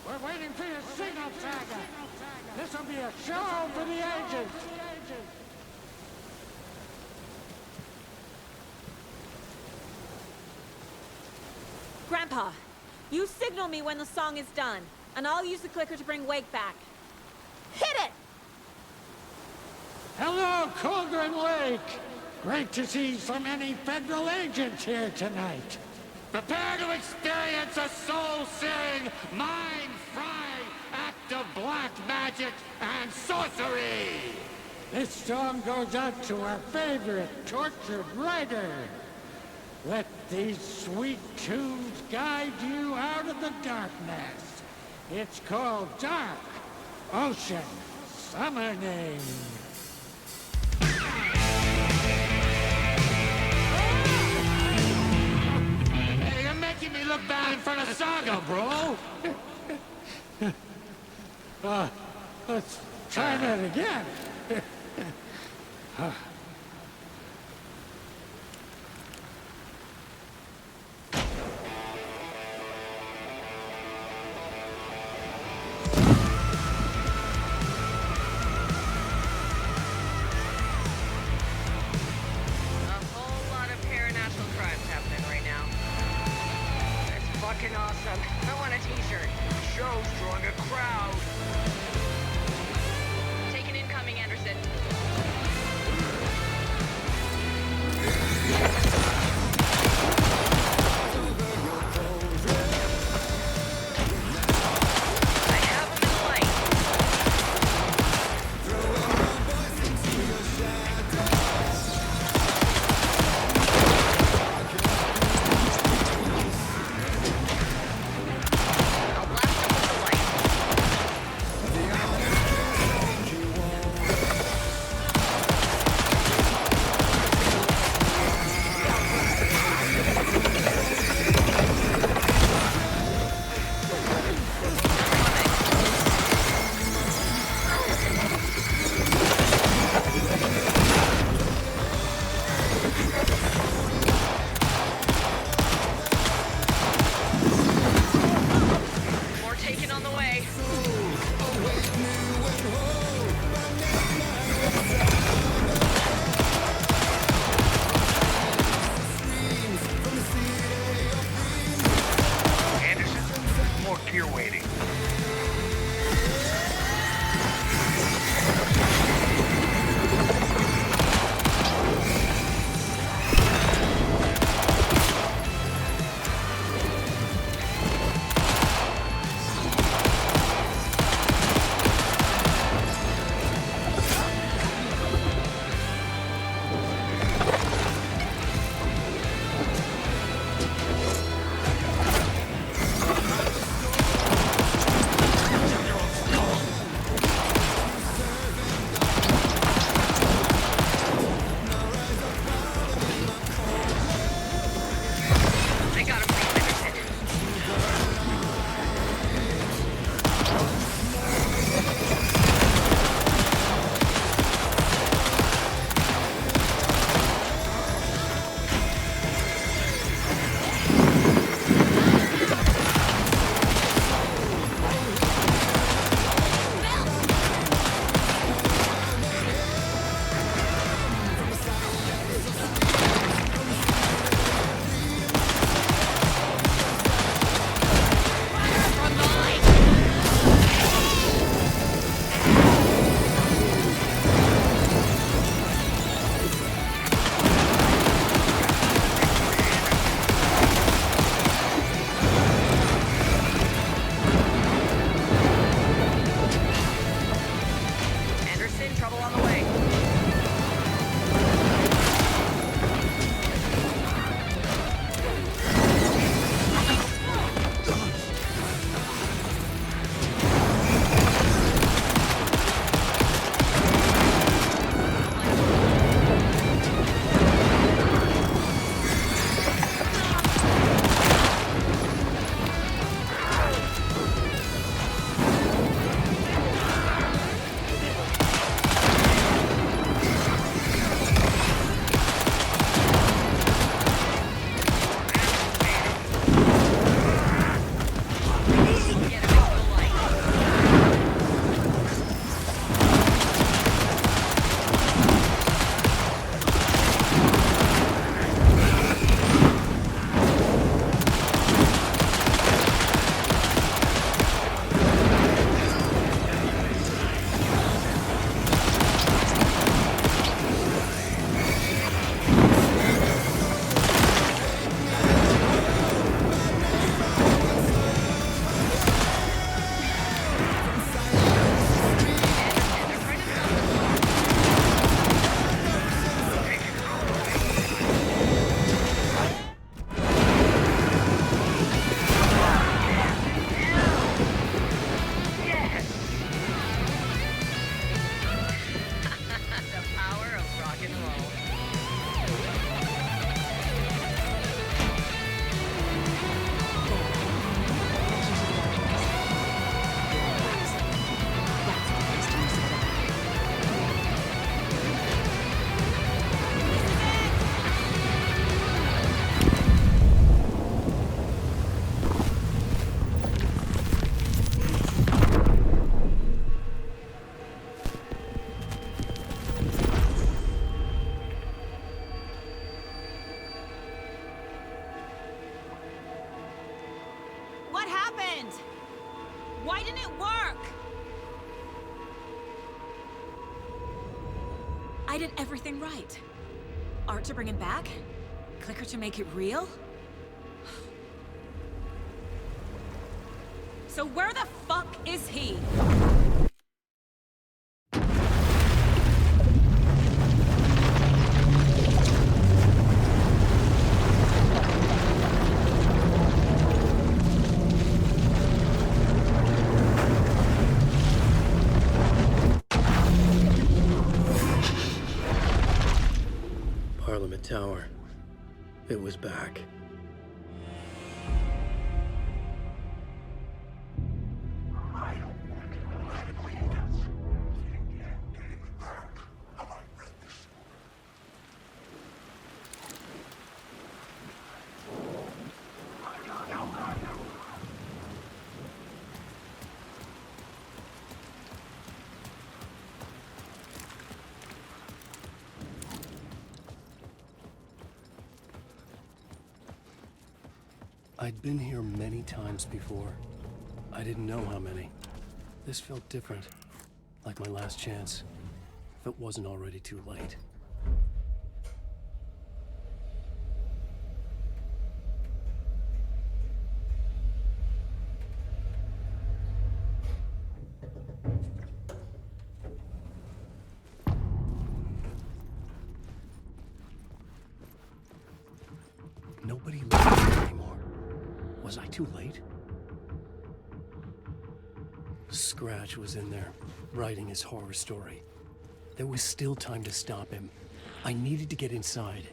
We're waiting for your signal, Saga. This will be a show for the agents. Grandpa, you signal me when the song is done, and I'll use the clicker to bring Wake back. Hit it! Hello, Colgren Lake. Great to see so many federal agents here tonight. Prepare to experience a soul-searing, mind-frying act of black magic and sorcery! This song goes out to our favorite tortured writer. Let these sweet tunes guide you out of the darkness. It's called Dark Ocean Summoning. Hey, you're making me look bad in front of Saga, bro! Let's try that again. Fucking awesome. I want a t-shirt. The show's drawing a crowd. Taken incoming, Anderson. happened? Why didn't it work? I did everything right. Art to bring him back? Clicker to make it real? So where the fuck is he? Parliament Tower. It was back. I'd been here many times before. I didn't know how many. This felt different, like my last chance, if it wasn't already too late. Nobody lived here anymore. Was I too late? Scratch was in there, writing his horror story. There was still time to stop him. I needed to get inside.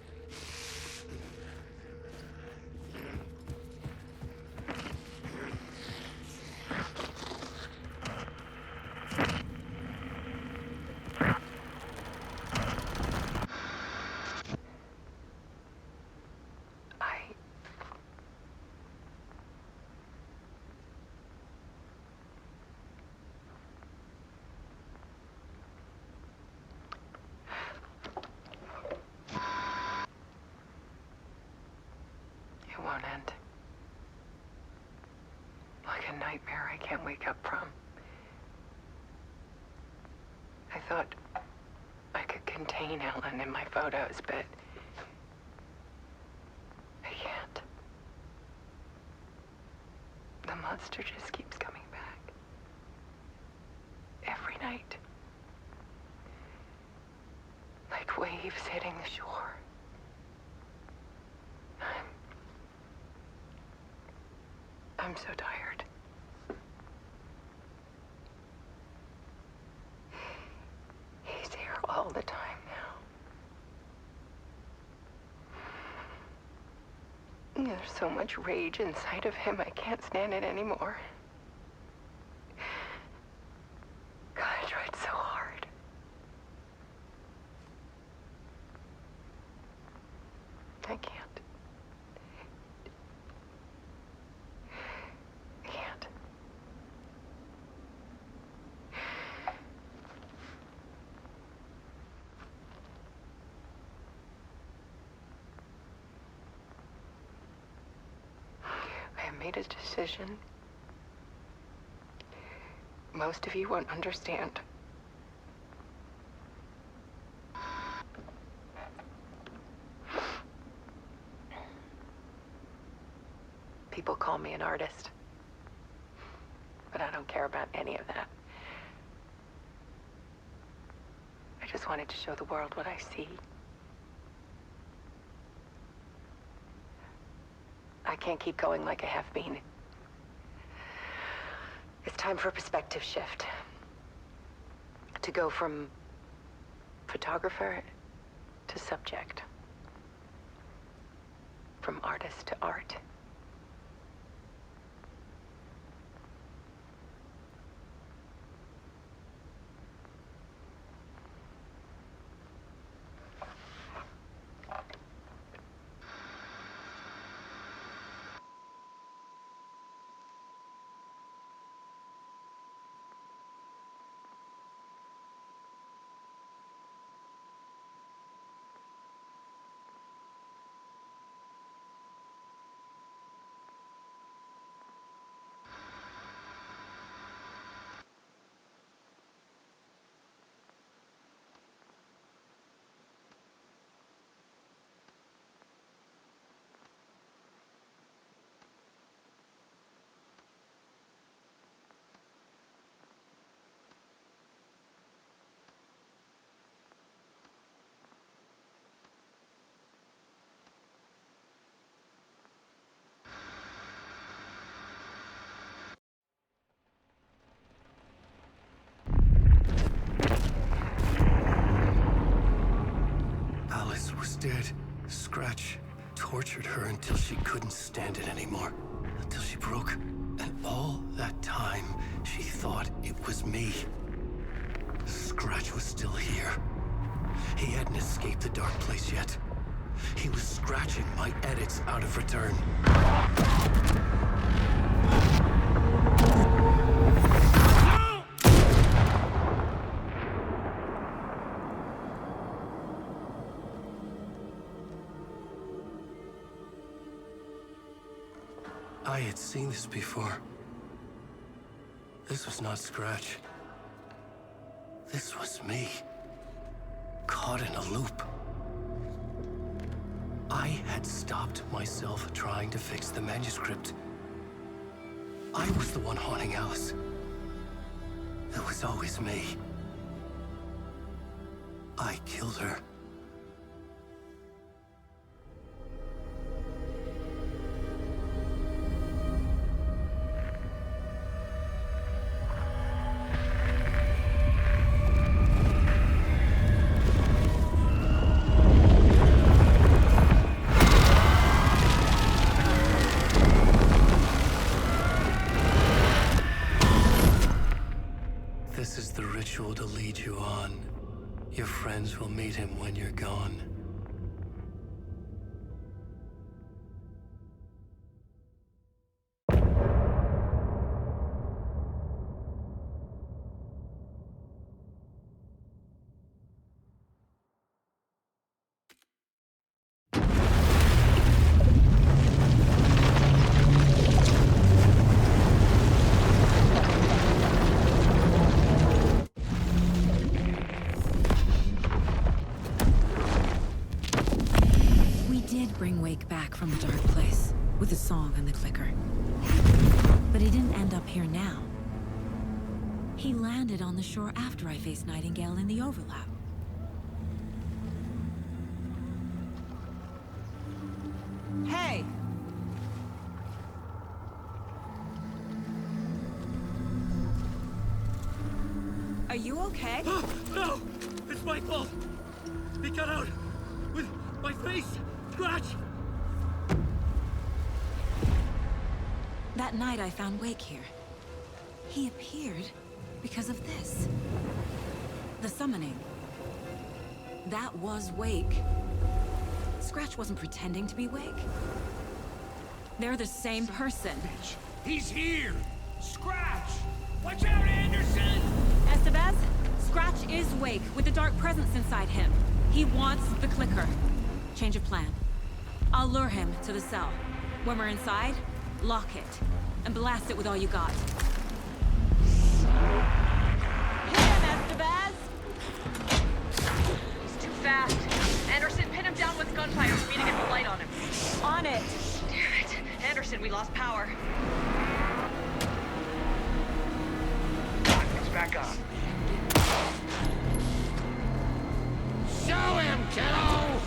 It won't end. Like a nightmare I can't wake up from. I thought I could contain Ellen in my photos, but I can't. The monster just keeps coming back. Every night. Like waves hitting the shore. I'm so tired. He's here all the time now. There's so much rage inside of him, I can't stand it anymore. God, I tried so hard. I can't. I made a decision. Most of you won't understand. People call me an artist, but I don't care about any of that. I just wanted to show the world what I see. I can't keep going like I have been. It's time for a perspective shift. To go from photographer to subject. From artist to art. Instead, Scratch tortured her until she couldn't stand it anymore. Until she broke. And all that time, she thought it was me. Scratch was still here. He hadn't escaped the dark place yet. He was scratching my edits out of return. I had seen this before. This was not Scratch. This was me. Caught in a loop. I had stopped myself trying to fix the manuscript. I was the one haunting Alice. It was always me. I killed her. This is the ritual to lead you on. Your friends will meet him when you're gone. Bring Wake back from the dark place with the song and the clicker. But he didn't end up here now. He landed on the shore after I faced Nightingale in the overlap. Hey! Are you okay? No! It's my fault! He got out with my face! Scratch! That night I found Wake here. He appeared because of this. The summoning. That was Wake. Scratch wasn't pretending to be Wake. They're the same person. He's here! Scratch! Watch out, Anderson! Estevez, Scratch is Wake with the dark presence inside him. He wants the clicker. Change of plan. I'll lure him to the cell. When we're inside, lock it, and blast it with all you got. Hit him, Estevez! He's too fast. Anderson, pin him down with gunfire for me to get the light on him. On it! Damn it. Anderson, we lost power. It's back on. Show him, kiddo!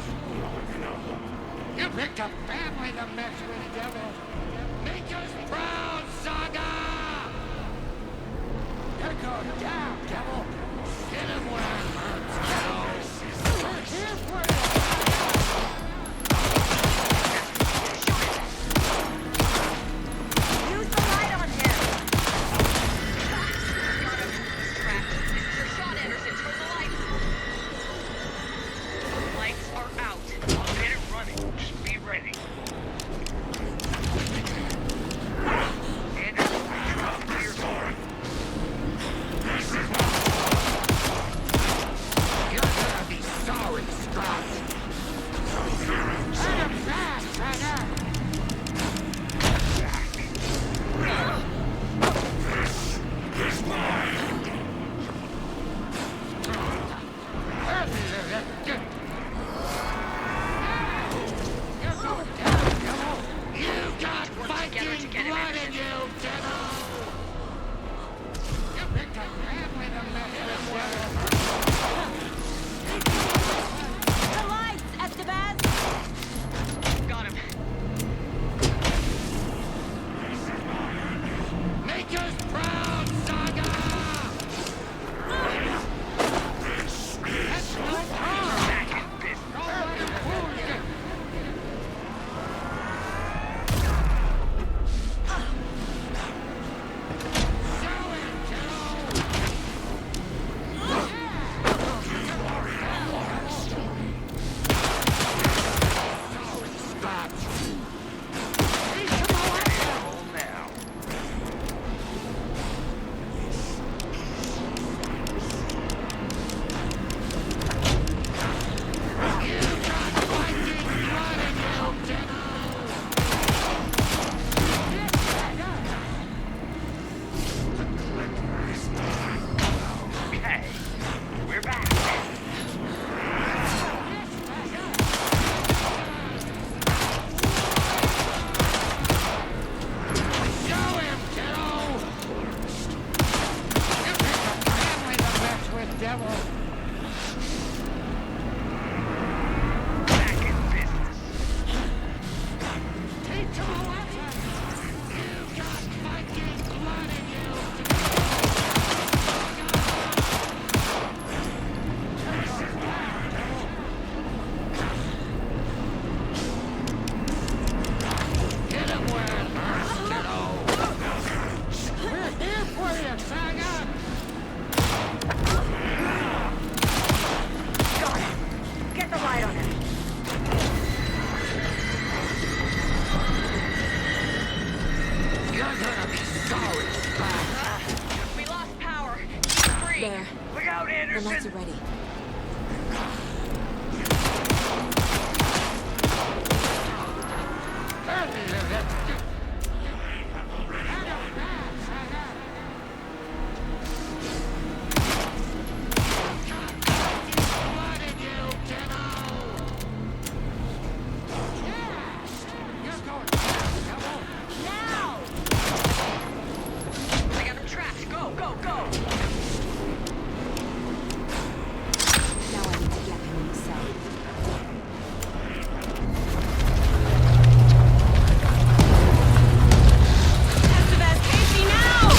You picked a family to mess with, devil. Make us proud, Saga! You're going down, devil. Hit him where it hurts, kiddo. We're here for you. Use the light on him. Got him. Scratch. This is your shot, Anderson. Turn the lights. Lights are out. I'll get it running. Just be ready. Anderson, drop clear for him. You There. Look out, Anderson! The lights are ready. I got him trapped. Go, go, go! Now I need to get him in the cell. Estevez, Casey, now!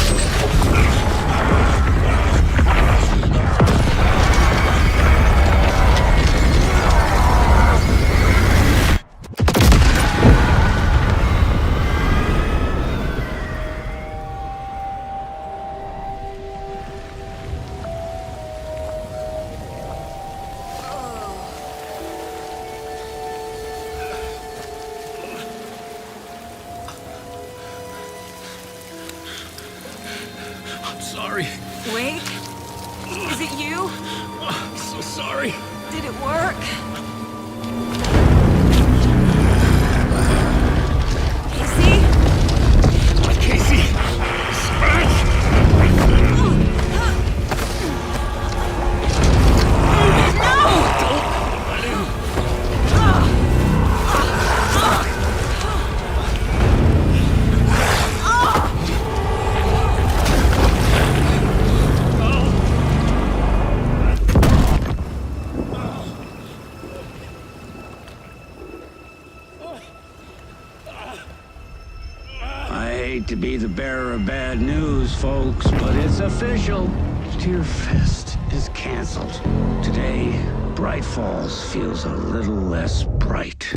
I'm sorry. Wake? Is it you? I'm so sorry. Did it work? Casey? Casey! Smash! I hate to be the bearer of bad news, folks, but it's official. Tearfest is canceled. Today, Bright Falls feels a little less bright.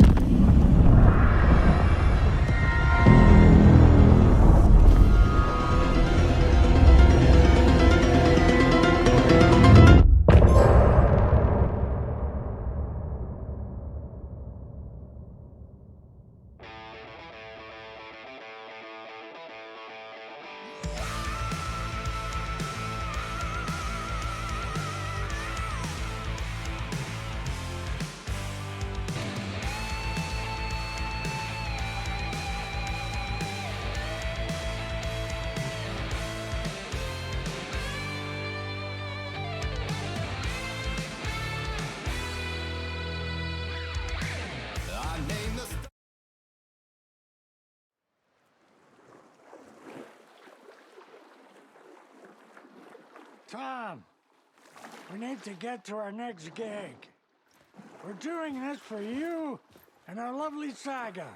Tom, we need to get to our next gig. We're doing this for you and our lovely Saga.